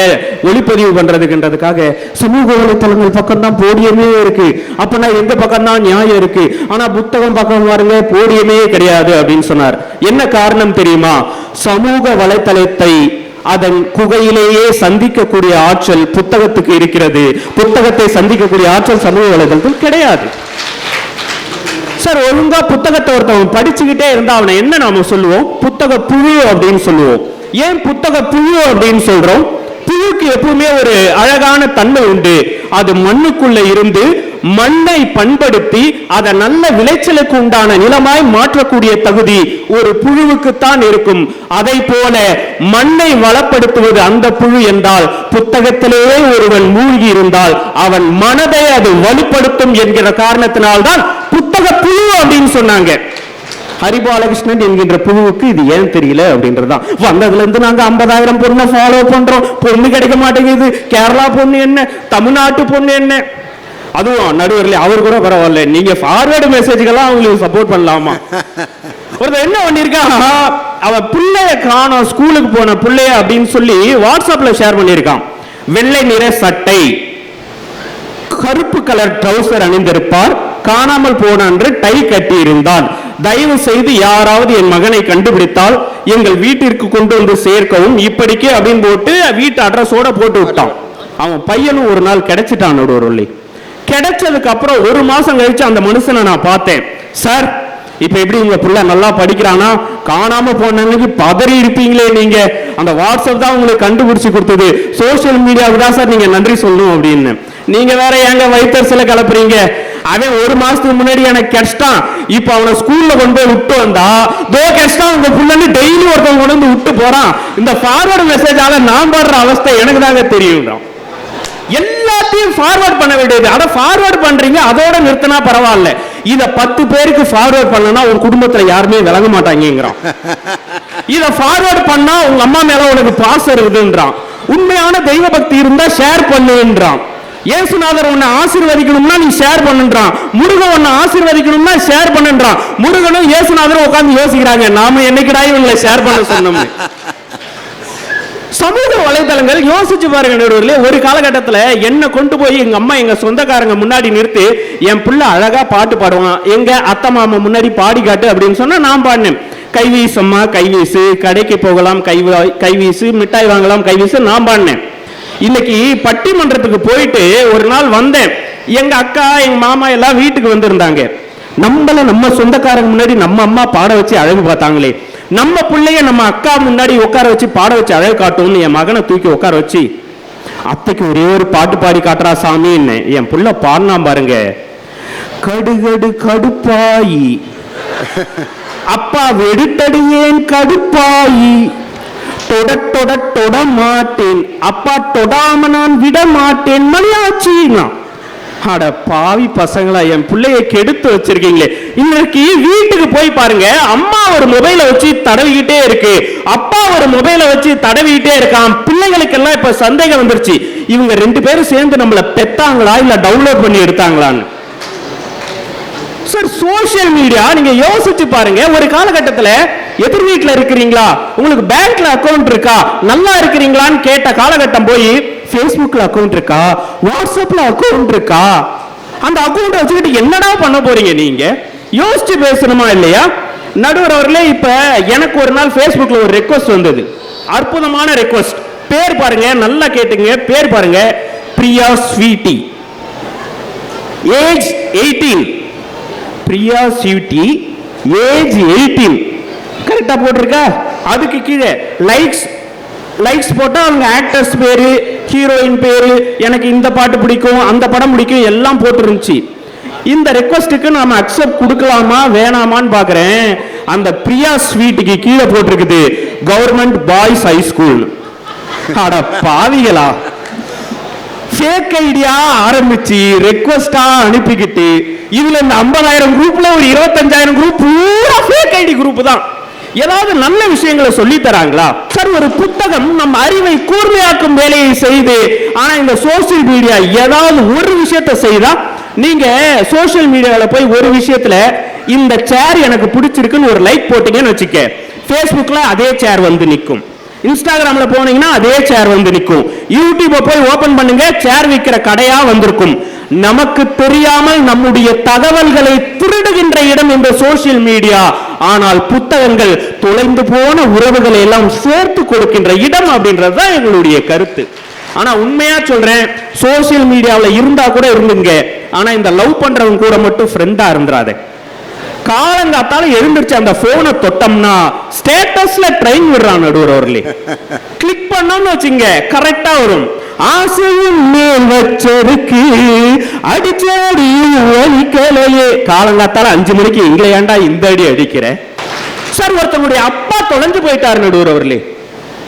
ஒளிப்பதிவு பண்றதுக்குன்றதுக்காக. சமூக வலைத்தளங்கள் பக்கம் தான் போடியமே இருக்கு, அப்பனா எந்த பக்கம் தான் நியாயம் இருக்கு? ஆனா புத்தகம் பக்கம் பாருங்க, போடியமே கிடையாது அப்படின்னு சொன்னார். என்ன காரணம் தெரியுமா? சமூக வலைத்தளத்தை அதன் குகையிலேயே சந்திக்கக்கூடிய ஆற்றல் புத்தகத்துக்கு இருக்கிறது. புத்தகத்தை சந்திக்கக்கூடிய ஆற்றல் சமூக வலைதளத்தில் கிடையாது. சார், ஒழுங்கா புத்தகத்தை ஒருத்தவன் படிச்சுக்கிட்டே இருந்தா அவனை என்ன நாம சொல்லுவோம்? புத்தக புழு அப்படின்னு சொல்லுவோம். ஏன் புத்தக புழு அப்படின்னு சொல்றோம்? புழுக்கு எப்பவுமே ஒரு அழகான தன்மை உண்டு. அது மண்ணுக்குள்ள இருந்து மண்ணை பண்படுத்தி அதை நல்ல விளைச்சலுக்கு உண்டான நிலமாய் மாற்றக்கூடிய தகுதி ஒரு புழுவுக்குத்தான் இருக்கும். அதை போல மண்ணை வளப்படுத்துவது அந்த புழு என்றால், புத்தகத்திலேயே ஒருவன் மூழ்கி இருந்தால் அவன் மனதை அது வலுப்படுத்தும் என்கிற காரணத்தினால்தான் புத்தக புழு அப்படின்னு சொன்னாங்க. ஹரிபாலகிருஷ்ணன் என்கின்ற புழுவுக்கு இது ஏன் தெரியல அப்படின்றதுதான். வந்ததுல இருந்து நாங்க 50,000 பொண்ணை ஃபாலோ பண்றோம், பொண்ணு கிடைக்க மாட்டேங்குது. கேரளா பொண்ணு என்ன, தமிழ்நாட்டு பொண்ணு என்ன? அதுவும் நடுவர்களே, அவர் கூட பரவாயில்ல, நீங்க ஃபார்வர்டு மெசேஜ்கெல்லாம் அவங்களுக்கு சப்போர்ட் பண்ணலாமா? ஒருத்தர் என்ன பண்ணிருக்கான், அவன் பிள்ளைய காணோம், ஸ்கூலுக்கு போன பிள்ளைய அப்படின்னு சொல்லி வாட்ஸ்அப்ல ஷேர் பண்ணிருக்கான். வெள்ளை நிற சட்டை, கருப்பு கலர் ட்ரவுசர் அணிந்திருப்பார், காணாமல் போன அன்று டை கட்டி இருந்தான். தயவு செய்து யாராவது என் மகனை கண்டுபிடித்தால் எங்கள் வீட்டிற்கு கொண்டு வந்து சேர்க்கவும், இப்படிக்கு அப்படின்னு போட்டு வீட்டு அட்ரஸோட போட்டு விட்டான். அவன் பையனும் ஒரு நாள் கிடைச்சிட்டான். நடுவர்களே, கிடைச்சதுக்கு அப்புறம் 1 மாசம் கழிச்சு அந்த மனுஷனை நான் பார்த்தேன். சார், இப்ப எப்படி உங்க பிள்ளை நல்லா படிக்கிறானா, காணாம போன அன்னைக்கு பதறி இருப்பீங்களே நீங்க. அந்த வாட்ஸ்அப் தான் உங்களுக்கு கண்டுபிடிச்சு கொடுத்தது. சோசியல் மீடியாவுக்கு தான் சார் நீங்க நன்றி சொல்லணும் அப்படின்னு. நீங்க வேற ஏங்க வைத்தறிச்சல கிளப்புறீங்க? அவன் ஒரு மாசத்துக்கு முன்னாடி எனக்கு கிடைச்சிட்டான், இப்ப அவனை ஸ்கூல்ல கொண்டு போய் விட்டு வந்தா கிடைச்சிட்டான் உங்க புள்ளன்னு டெய்லி ஒருத்தவங்க கொண்டு வந்து விட்டு போறான். இந்த ஃபார்வர்டு மெசேஜால நான் படுற அவஸ்தை எனக்கு தாங்க தெரியும். எல்லாத்தையும் ஃபார்வர்ட் பண்ண வேண்டியது. அத ஃபார்வர்ட் பண்றீங்க, அதோட நிறுத்தினா பரவாயில்ல. இத 10 பேருக்கு ஃபார்வர்ட் பண்ணனா உங்க குடும்பத்துல யாருமே விளங்க மாட்டாங்கங்கறான். இத ஃபார்வர்ட் பண்ணா உங்க அம்மா மேல உனக்கு பாசம் இருக்குதுன்றான். உண்மையான தெய்வ பக்தி இருந்தா ஷேர் பண்ணுன்றான். இயேசுநாதர் உன்னை ஆசீர்வதிக்கணும்னா நீ ஷேர் பண்ணுன்றான். முருகன் உன்னை ஆசீர்வதிக்கணும்னா ஷேர் பண்ணுன்றான். முருகனும் இயேசுநாதரும் உட்கார்ந்து யோசிக்கிறாங்க, நாம என்னைக்குடா இவங்களை ஷேர் பண்ண சொன்னோம். சமூக வலைதளங்கள் யோசிச்சு பாருங்க நடுவர்களே. ஒரு காலகட்டத்தில் என்ன கொண்டு போய் எங்க அம்மா எங்க சொந்தக்காரங்க முன்னாடி நிறுத்தி என் புள்ள அழகா பாட்டு பாடுவான், எங்க அத்தை மாமா முன்னாடி பாடி காட்டு அப்படின்னு சொன்னா நான் பாடினேன். கைவீசம்மா கைவீசு, கடைக்கு போகலாம் கைவீசு, மிட்டாய் வாங்கலாம் கைவீசு, நான் பாடினேன். இன்னைக்கு பட்டிமன்றத்துக்கு போயிட்டு ஒரு நாள் வந்தேன். எங்க அக்கா எங்க மாமா எல்லாம் வீட்டுக்கு வந்திருந்தாங்க. நம்ம சொந்தக்காரங்க முன்னாடி நம்ம அம்மா பாட வச்சு அழகு பார்த்தாங்களே, நம்ம பிள்ளைய நம்ம அக்கா முன்னாடி உட்கார வச்சு பாட வச்சு அழகு காட்டும்னு என் மகனை தூக்கி உட்கார வச்சு அத்தைக்கு ஒரே ஒரு பாட்டு பாடி காட்டுறா சாமின்னு என் புள்ள பாடினா பாருங்க. கடுகடு கடுப்பாயி அப்பா வெடுத்தடியேன் கடுப்பாயி, தொட தொட தொட மாட்டேன் அப்பா, தொடாம நான் விட மாட்டேன் மணியாச்சினா. அட பாவி பசங்களா, என் பிள்ளைய கெடுத்து வச்சிருக்கீங்களே. இன்னைக்கு வீட்டுக்கு போய் பாருங்க, அம்மா ஒரு மொபைலை வச்சு தடவிக்கிட்டே இருக்கு, அப்பா ஒரு மொபைலை வச்சு தடவிக்கிட்டே இருக்கான். பிள்ளைங்களுக்கு எல்லாம் இப்ப சந்தேகம் வந்துருச்சு, இவங்க 2 பேரும் சேர்ந்து நம்மள பெத்தாங்களா இல்ல டவுன்லோட் பண்ணி எடுத்தாங்களான்னு. சார் சோசியல் மீடியா நீங்க யோசிச்சு பாருங்க. ஒரு காலகட்டத்தில் எதிர் வீட்டுல இருக்கிறீங்களா, உங்களுக்கு பேங்க்ல அக்கவுண்ட் இருக்கா, நல்லா இருக்கிறீங்களான்னு கேட்ட காலகட்டம் போய் Facebookல அக்கவுண்ட் இருக்கா, வாட்ஸ்அப்ல அக்கவுண்ட் இருக்கா, அந்த அக்கவுண்ட் வச்சுக்கிட்டு என்னடா பண்ண போறீங்க நீங்க? யோசிச்சு பேசணுமா இல்லையா? நடுவர் அவர்களே, இப்ப எனக்கு ஒரு நாள் Facebookல ஒரு ரெக்வஸ்ட் வந்தது, அற்புதமான ரெக்வஸ்ட். பேர் பாருங்க, நல்லா கேட்டுங்க, பேர் பாருங்க, Priya Sweety, age 18. Priya Sweety, age 18 கரெக்டா போட்டிருக்கா? அதுக்கு கீழே லைக்ஸ் போட்டா அவங்க ஆக்டர்ஸ் பேரு, ஹீரோயின் பேரு, எனக்கு இந்த பாட்டு பிடிக்கும், அந்த படம் பிடிக்கும் எல்லாம் போட்டு இருந்துச்சு. இந்த ரெக்வஸ்டுக்கு நாம அக்செப்ட் கொடுக்கலாமா வேணாமான்னு பாக்குறேன். அந்த பிரியா ஸ்வீட்டுக்கு கீழே போட்டிருக்குது கவர்மெண்ட் பாய்ஸ் ஹை ஸ்கூல். அட பாவிகளா, ஃபேக் ஐடியா ஆரம்பிச்சு ரெக்வஸ்டா அனுப்பிக்கிட்டு இதுல இந்த 50,000 குரூப்ல ஒரு 25,000 குரூப் பூரா ஃபேக் ஐடி குரூப் தான். ஏதாவது நல்ல விஷயங்களை சொல்லி தராங்களா சார்? ஒரு புத்தகம் நம்ம அறிவை கூர்மையாக்கும் வேலையை செய்து, ஆனா இந்த சோசியல் மீடியா ஏதாவது ஒரு விஷயத்தை செய்தா, நீங்க சோசியல் மீடியால போய் ஒரு விஷயத்துல இந்த சேர் எனக்கு பிடிச்சிருக்குன்னு ஒரு லைக் போட்டீங்கன்னு வச்சுக்க, Facebookல அதே சேர் வந்து நிற்கும், இன்ஸ்டாகிராம்ல போனீங்கன்னா அதே சேர் வந்து நிற்கும், யூடியூப போய் ஓபன் பண்ணுங்க சேர் விற்கிற கடையா வந்திருக்கும். நமக்கு தெரியாமல் நம்முடைய தகவல்களை திருடுகின்ற இடம் இந்த சோசியல் மீடியா. ஆனால் புத்தகங்கள் தொலைந்து போன உறவுகளை எல்லாம் சேர்த்து கொடுக்கின்ற இடம் அப்படின்றதுதான் எங்களுடைய கருத்து. ஆனா உண்மையா சொல்றேன், சோசியல் மீடியாவில் இருந்தா கூட இருந்துங்க, ஆனா இந்த லவ் பண்றவங்க கூட மட்டும் ஃப்ரெண்டா இருந்துறாத. காலங்காத்தால எழுந்திருச்சு அந்த போனை தொட்டோம்னா ஸ்டேட்டஸ்ல ட்ரெயின் விடுறான் நடுவர் அவர்களே. கிளிக் பண்ணோம்னு வச்சுங்க கரெக்டா வரும். ஆசையும் மேல் வச்சருக்கு அடிச்சடியும் ஒலிக்கலையே. காலங்காத்தால 5 மணிக்கு எங்களை ஏண்டா இந்த அடி அடிக்கிற சார்? ஒருத்தனுடைய அப்பா தொலைஞ்சு போயிட்டாரு நடுவர் அவர்களே.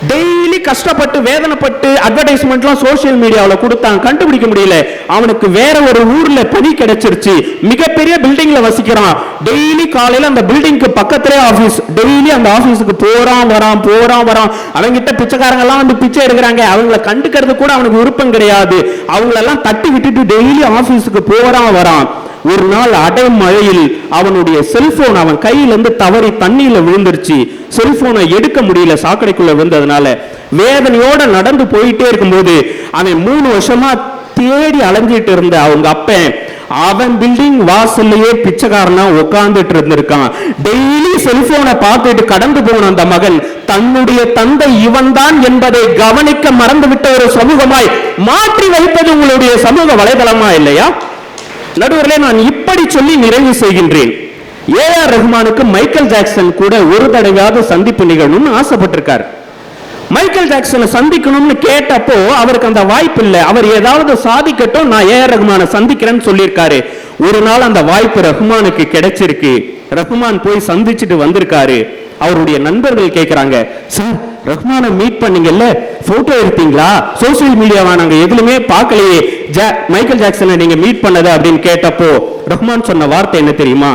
டெய்லி கஷ்டப்பட்டு வேதனைப்பட்டு அட்வர்டைஸ்மெண்ட்லாம் சோசியல் மீடியாவில் கொடுத்தான், கண்டுபிடிக்க முடியல. அவனுக்கு வேற ஒரு ஊர்ல பணி கிடைச்சிருச்சு, மிகப்பெரிய பில்டிங்ல வசிக்கிறான். டெய்லி காலையில அந்த பில்டிங்க்கு பக்கத்திலே ஆபீஸ், டெய்லி அந்த ஆபீஸுக்கு போறான் வரான். அவங்கிட்ட பிச்சைக்காரங்க எல்லாம் வந்து பிச்சை எடுக்கிறாங்க, அவங்கள கண்டுக்கிறது கூட அவனுக்கு விருப்பம் கிடையாது. அவங்களெல்லாம் தட்டி விட்டுட்டு டெய்லி ஆபீஸுக்கு போறான் வரான். ஒரு நாள் அடைமழையில் அவனுடைய செல்போன் அவன் கையிலிருந்து தவறி தண்ணியில விழுந்துருச்சு. செல்போனை எடுக்க முடியல, சாக்கடைக்குள்ள விழுந்ததுனால. வேதனையோட நடந்து போயிட்டே இருக்கும்போது அவன் 3 வருஷமா தேடி அலைஞ்சிட்டு இருந்த அவங்க அப்பன் அவன் பில்டிங் வாசல்லையே பிச்சைக்காரனா உட்கார்ந்துட்டு இருந்திருக்கான். டெய்லி செல்போனை பார்த்துட்டு கடந்து போன அந்த மகன் தன்னுடைய தந்தை இவன் தான் என்பதை கவனிக்க மறந்துவிட்ட ஒரு சமூகமாய் மாற்றி வைப்பது உங்களுடைய சமூக வலைதளமா இல்லையா? நடுவர்களே, நான் இப்படி சொல்லி நிறைவு செய்கின்றேன். ஏஆர் ரஹ்மானுக்கு மைக்கேல் ஜாக்சன் கூட ஒரு தடவையாவது சந்திப்பு நிகழணும்னு ஆசைப்பட்டிருக்காரு. மைக்கேல் ஜாக்சனை சந்திக்கணும்னு கேட்டப்போ அவருக்கு அந்த வாய்ப்பு இல்லை. அவர் ஏதாவது சாதிக்கட்டும், நான் ஏஆர் ரஹ்மானை சந்திக்கிறேன்னு சொல்லியிருக்காரு. ஒரு நாள் அந்த வாய்ப்பு ரஹ்மானுக்கு கிடைச்சிருக்கு. ரஹ்மான் போய் சந்திச்சுட்டு வந்திருக்காரு. அவருடைய நண்பர்கள் கேட்கிறாங்க, சார் ரஹ்மானை மீட் பண்ணீங்கல்ல, போட்டோ எடுத்தீங்களா? சோசியல் மீடியாவா நாங்க எதுலுமே பார்க்கலையே, மைக்கேல் ஜாக்சனை நீங்க மீட் பண்ணது அப்படின்னு கேட்டப்போ ரஹ்மான் சொன்ன வார்த்தை என்ன தெரியுமா?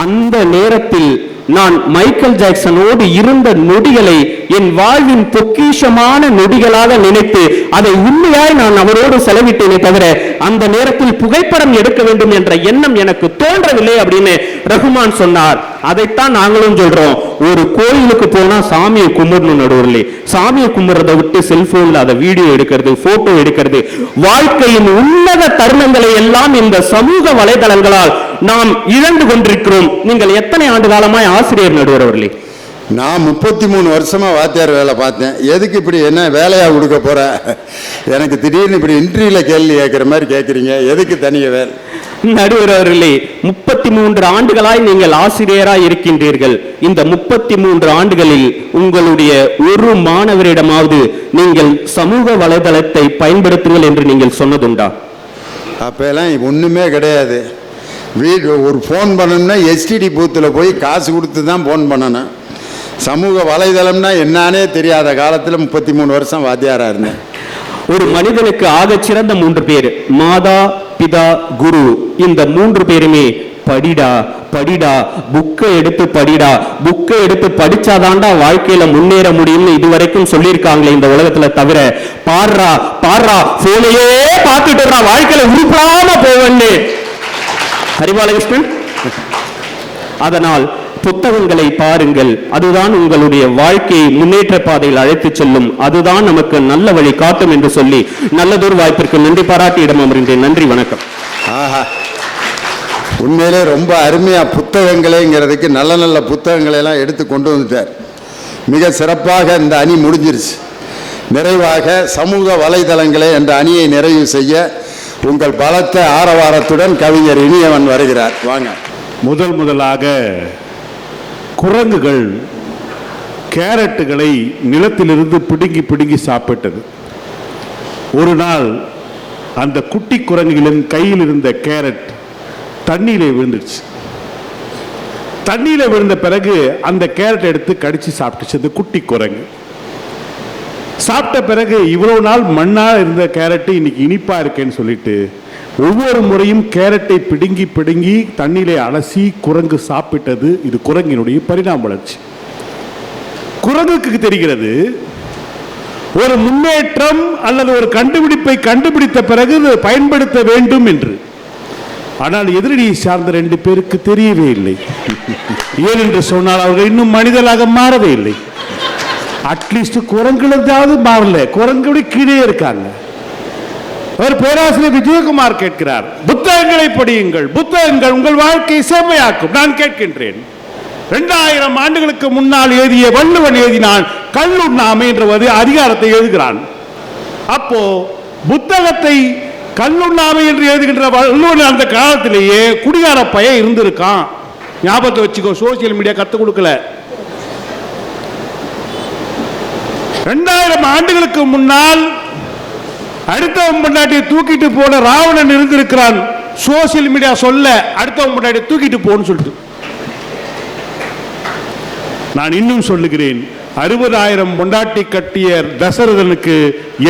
அந்த நேரத்தில் நான் மைக்கேல் ஜாக்சனோடு இருந்த நொடிகளை என் வாழ்வின் பொக்கிஷமான நொடிகளாக நினைத்து அதை உண்மையாய் நான் அவரோடு செலவிட்டேனே தவிர அந்த நேரத்தில் புகைப்படம் எடுக்க வேண்டும் என்ற எண்ணம் எனக்கு தோன்றவில்லை அப்படின்னு ரஹ்மான் சொன்னார். அதைத்தான் நாங்களும் சொல்றோம். ஒரு கோயிலுக்கு போனா சாமியை கும்பிடணும் நடுவர்களே. சாமியை கும்பிடுறதை விட்டு செல்போன்ல அதை வீடியோ எடுக்கிறது, போட்டோ எடுக்கிறது, வாழ்க்கையின் உன்னத தருணங்களை எல்லாம் இந்த சமூக வலைதளங்களால் நாம் இழந்து கொண்டிருக்கிறோம். நீங்கள் எத்தனை ஆண்டு காலமாய் ஆசிரியர் நடுவர் அவர்களே? நான் 33 வருஷமா வாத்தியார் வேலை பார்த்தேன். எதுக்கு இப்படி என்ன வேலையா கொடுக்க போற? எனக்கு திடீர்னு இப்படி இன்டர்வியூல கேள்வி கேட்கிற மாதிரி கேட்குறீங்க. எதுக்கு தனிய வேலை? நடுவர் அவர்களே, 33 ஆண்டுகளாய் நீங்கள் ஆசிரியராய் இருக்கின்றீர்கள். இந்த 33 ஆண்டுகளில் உங்களுடைய ஒரு மாணவரிடமாவது நீங்கள் சமூக வலைதளத்தை பயன்படுத்துங்கள் என்று நீங்கள் சொன்னதுண்டா? அப்பெல்லாம் ஒண்ணுமே கிடையாது. ஒரு ஃபோன் பண்ணணும்னா எஸ்டிடி பூத்தில் போய் காசு கொடுத்து தான் ஃபோன் பண்ணணும். சமூக வலைதளம்னா என்னானே தெரியாத காலத்தில் 33 வருஷம் வாத்தியாரா இருந்தேன். ஒரு மனிதனுக்கு ஆகச் சிறந்த 3 பேர், மாதா, பிதா, குரு. இந்த 3 பேருமே படிடா படிடா, புக்கை எடுத்து படிடா, புக்கை எடுத்து படிச்சாதான்டா வாழ்க்கையில முன்னேற முடியும்னு இதுவரைக்கும் சொல்லியிருக்காங்களே இந்த உலகத்துல. தவிர பாடுறா பாடுறா போனையே பார்த்துட்டு வாழ்க்கையில உருப்படாம போவன்னு ஹரிபாலகிருஷ்ணன். அதனால் புத்தகங்களை பாருங்கள், அதுதான் உங்களுடைய வாழ்க்கையை முன்னேற்ற பாதையில் அழைத்து செல்லும், அதுதான் நமக்கு நல்ல வழி காட்டும் என்று சொல்லி நல்லதொரு வாய்ப்பிற்கு நன்றி பாராட்டி இடம் அமர்கின்றேன். நன்றி, வணக்கம். ஆஹா, உண்மையிலே ரொம்ப அருமையா புத்தகங்களேங்கிறதுக்கு நல்ல நல்ல புத்தகங்களை எல்லாம் எடுத்து கொண்டு வந்துட்டார். மிக சிறப்பாக இந்த அணி முடிஞ்சிருச்சு. நிறைவாக சமூக வலைதளங்களே என்ற அணியை நிறைவு செய்ய உங்கள் பலத்த ஆரவாரத்துடன் கவிஞர் இனியவன் வருகிறார். வாங்க. முதலாக குரங்குகள் கேரட்டுகளை நிலத்திலிருந்து பிடுங்கி பிடுங்கி சாப்பிட்டது. ஒரு நாள் அந்த குட்டி குரங்குகளின் கையில் இருந்த கேரட் தண்ணியிலே விழுந்துடுச்சு. தண்ணியில விழுந்த பிறகு அந்த கேரட் எடுத்து கடிச்சு சாப்பிட்டுச்சு அந்த குட்டி குரங்கு. சாப்பிட்ட பிறகு இவ்வளவு நாள் மண்ணா இருந்த கேரட் இன்னைக்கு இனிப்பா இருக்கேன்னு சொல்லிட்டு ஒவ்வொரு முறையும் கேரட்டை பிடுங்கி பிடுங்கி தண்ணியிலே அலசி குரங்கு சாப்பிட்டது. இது குரங்கினுடைய பரிணாம வளர்ச்சி. குரங்குக்கு தெரிகிறது ஒரு முன்னேற்றம் அல்லது ஒரு கண்டுபிடிப்பை கண்டுபிடித்த பிறகு பயன்படுத்த வேண்டும் என்று. ஆனால் எதிரடியை சார்ந்த 2 பேருக்கு தெரியவே இல்லை. ஏன் என்று சொன்னால் அவர்கள் இன்னும் மனிதர்களாக மாறவே இல்லை. அட்லீஸ்ட் குரங்குகளுக்காவது மாறல, குரங்குடைய கீழே இருக்காங்க. அவர் பேராசிரியர் விஜயகுமார் கேட்கிறார், புத்தகங்களை படியுங்கள், புத்தகங்கள் உங்கள் வாழ்க்கையை செம்மையாக்கும். நான் கேட்கின்றேன், 2000 ஆண்டுகளுக்கு முன்னால் எழுதிய வள்ளுவன் எழுதினான் கல்லுண்ணாமை என்ற அதிகாரத்தை எழுதுகிறான். அப்போ புத்தகத்தை கல்லுண்ணாமை என்று எழுதுகின்ற வள்ளுவன் அந்த காலத்திலேயே குடிகார பையன் இருந்திருக்கான். ஞாபகத்தை வச்சுக்கோ, சோசியல் மீடியா கற்றுக் கொடுக்கல. 2000 ஆண்டுகளுக்கு முன்னால் அடுத்தவன் பொண்டாட்டியை தூக்கிட்டு போன ராவணன் இருந்திருக்கிறான். சோசியல் மீடியா சொல்ல அடுத்தவன் பொண்டாட்டியை தூக்கிட்டு போன்னு சொல்லிட்டு. நான் இன்னும் சொல்லுகிறேன், 60,000 பொண்டாட்டி கட்டிய தசரதனுக்கு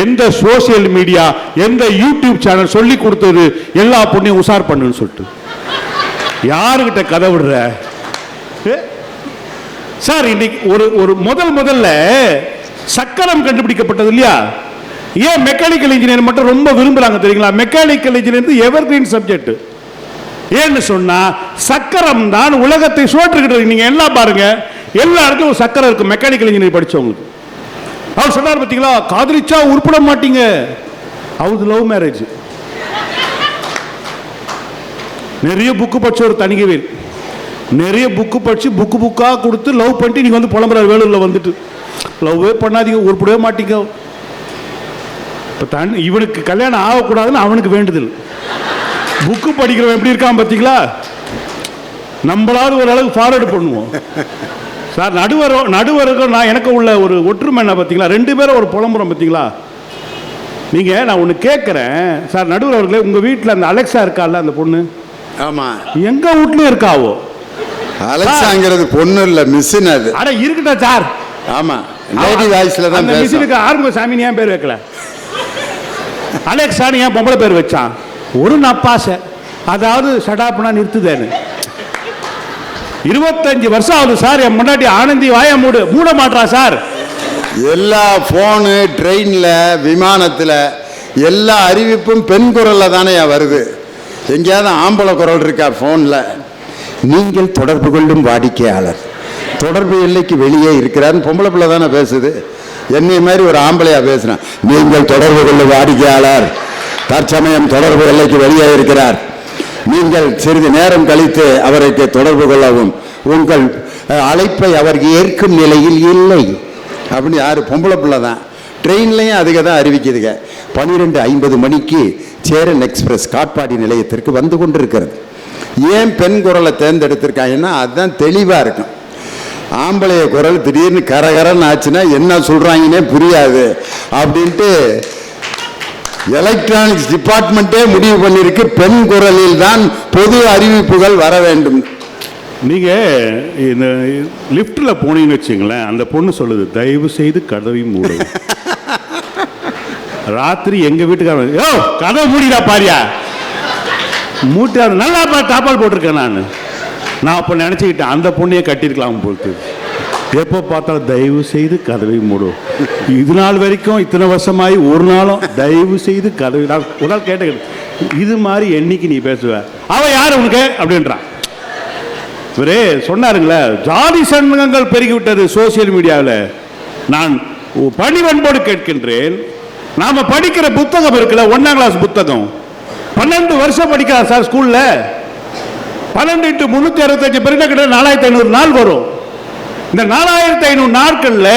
எந்த சோசியல் மீடியா எந்த யூடியூப் சேனல் சொல்லி கொடுத்தது எல்லா பொண்ணையும் உசார் பண்ணுன்னு சொல்லிட்டு. யாருகிட்ட கதை விடுற சார்? இன்னைக்கு ஒரு முதல்ல சக்கரம் கண்டுபிடிக்கப்பட்டது இல்லையா? ஏன் மெக்கானிக்கல் இன்ஜினியர் மட்டும் ரொம்ப விரும்புறாங்க தெரியுங்களா? மெக்கானிக்கல் இன்ஜினியர் எவர் கிரீன் சப்ஜெக்ட். ஏன்னு சொன்னா சக்கரம் தான் உலகத்தை சுழற்றுகிறது. நீங்க எல்லாம் பாருங்க, எல்லா இடத்துக்கும் ஒரு சக்கரம் இருக்கு மெக்கானிக்கல் இன்ஜினியர் படிச்சவங்களுக்கு. அவர் சொன்னார் பார்த்தீங்களா, காதலிச்சா உருப்பட மாட்டீங்க. அவருக்கு லவ் மேரேஜ். நிறைய புக்கு படிச்ச ஒரு தனிகவேல், நிறைய புக்கு படிச்சு புக்கா கொடுத்து லவ் பண்ணிட்டு நீங்க வந்து புலம்புறாரு வேலூர்ல வந்துட்டு, லவ்வே பண்ணாதீங்க உருப்படவே மாட்டீங்க. இவனுக்கு கல்யாணம் ஆகக்கூடாதுன்னு அவனுக்கு வேண்டுதல். புக்கு படிக்கிறவன் எப்படி இருக்கான் பார்த்தீங்களா? நம்மளாவது ஓரளவுக்கு ஃபார்வர்டு பண்ணுவோம் சார். நடுவருக்கும் நான் எனக்கு உள்ள ஒரு ஒற்றுமை என்ன பார்த்தீங்களா, 2 பேரும் ஒரு புலம்புறம் பார்த்தீங்களா. நீங்கள் நான் ஒன்று கேட்குறேன் சார், நடுவர் அவர்களே, உங்கள் வீட்டில் அந்த அலெக்சா இருக்கால அந்த பொண்ணு? ஆமாம், எங்கள் வீட்லையும் இருக்காவோ. அலெக்சாங்கிறது பொண்ணு இல்லை, மிஷின் அது. அட இருக்கட்டா சார். ஆமாம், லேடி வாய்ஸில் தான் பேசும். மிஷினுக்கு ஆறுமுக சாமின்னு ஏன் பேர் வைக்கல? அலெக்சான்னு ஏன் பொம்பளை பேர் வச்சான்? ஒரு நப்பாசை, அதாவது ஷடாப்னா நிறுத்துதேன்னு. 25 வருஷம் ஆகுது சார், என் முன்னாடி ஆனந்தி வாய மூட மாட்டா சார். எல்லா ஃபோனு, ட்ரெயினில், விமானத்தில் எல்லா அறிவிப்பும் பெண் குரலில் தானே வருது. எங்கேயாவது ஆம்பளை குரல் இருக்கா ஃபோனில்? நீங்கள் தொடர்பு கொள்ளும் வாடிக்கையாளர் தொடர்பு எல்லைக்கு வெளியே இருக்கிறார், பொம்பளை பிள்ளை தானே பேசுது. என்னை மாதிரி ஒரு ஆம்பளையா பேசுகிறேன். நீங்கள் தொடர்பு கொள்ளும் வாடிக்கையாளர் தற்சமயம் தொடர்பு எல்லைக்கு வெளியே இருக்கிறார், நீங்கள் சிறிது நேரம் கழித்து அவருக்கு தொடர்பு கொள்ளவும், உங்கள் அழைப்பை அவர் ஏற்கும் நிலையில் இல்லை அப்படின்னு. யார்? பொம்பளை பிள்ளை தான். ட்ரெயின்லையும் அதுக்கு தான் அறிவிக்குதுங்க. 12:50 மணிக்கு சேரன் எக்ஸ்பிரஸ் காட்பாடி நிலையத்திற்கு வந்து கொண்டிருக்கிறது. ஏன் பெண் குரலை தேர்ந்தெடுத்திருக்காங்கன்னா அதுதான் தெளிவாக இருக்கும். ஆம்பளைய குரல் திடீர்னு கரகரன்னு ஆச்சுன்னா என்ன சொல்கிறாங்கன்னே புரியாது அப்படின்ட்டு எலக்ட்ரானிக்ஸ் டிபார்ட்மெண்ட்டே முடிவு பண்ணியிருக்கு, பெண் குரலில் தான் பொது அறிவிப்புகள் வர வேண்டும். நீங்கள் இந்த லிஃப்ட்டில் போனீங்கன்னு வச்சுங்களேன், அந்த பொண்ணு சொல்லுது, தயவு செய்து கதவை மூடு. ராத்திரி எங்கள் வீட்டுக்காரன், யோ கதவை மூடிடா பாரியா மூட்டு, அது நல்லா தாப்பால் போட்டிருக்கேன். நான் அப்போ நினச்சிக்கிட்டேன் அந்த பொண்ணையே கட்டியிருக்கலாம் போட்டு. எப்போ பார்த்தாலும் தயவு செய்து கதவை மூடும். இது நாள் வரைக்கும் இத்தனை வருஷமாயி ஒரு நாளும் தயவு செய்து கதவை. நான் ஒரு நாள் கேட்டேன், இது மாதிரி என்னைக்கு நீ பேசுவ? அவன் யார் உனக்கு அப்படின்றான். இவரே சொன்னாருங்களே, ஜாதி சங்கங்கள் பெருகிவிட்டது சோசியல் மீடியாவில். நான் பணிவன்போடு கேட்கின்றேன், நாம படிக்கிற புத்தகம் இருக்குல்ல, 1ஆம் கிளாஸ் புத்தகம் 12 வருஷம் படிக்கலாம் சார் ஸ்கூல்ல. 12 × 365 பெருக்கா கிட்ட 4500 நாள் வரும். இந்த 4500 நாட்கள்ல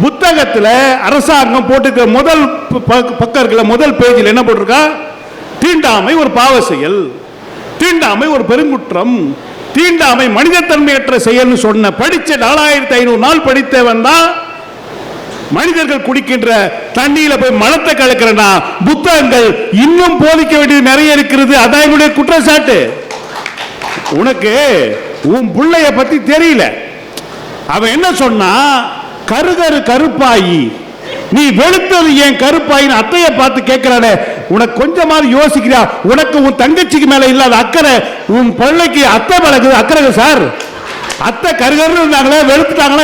புத்தகத்தில் அரசாங்கம் போட்டுக்க முதல் பக்கம் இருக்குல்ல, முதல் பேஜில் என்ன போட்டிருக்கா? தீண்டாமை ஒரு பாவ செயல், தீண்டாமை ஒரு பெருங்குற்றம், தீண்டாமை மனிதத்தன்மையற்ற செயல்னு சொன்ன படிச்ச 4500 நாள் படித்தவன் தான் மனிதர்கள் குடிக்கின்ற தண்ணியில போய் மலத்தை கலக்கிறனா புத்தகங்கள் இன்னும் போதிக்க வேண்டியது நிறைய இருக்கிறது. அதான் என்னுடைய குற்றச்சாட்டு. உனக்கு உன் பிள்ளைய பத்தி தெரியல. அவன் என்ன சொன்னா, கருகரு கருப்பாயி நீ வெளுத்தது ஏன் கருப்பாயின்னு அத்தையை பார்த்து கேட்கிறானே, உனக்கு கொஞ்சமாவது யோசிக்கிறியா? உனக்கு உன் தங்கச்சிக்கு மேல இல்லாத அக்கறை உன் பிள்ளைக்கு அத்தை மேல அக்கறை சார். அத்தை கருகருன்னு இருந்தாங்களே, வெளுத்துட்டாங்களா,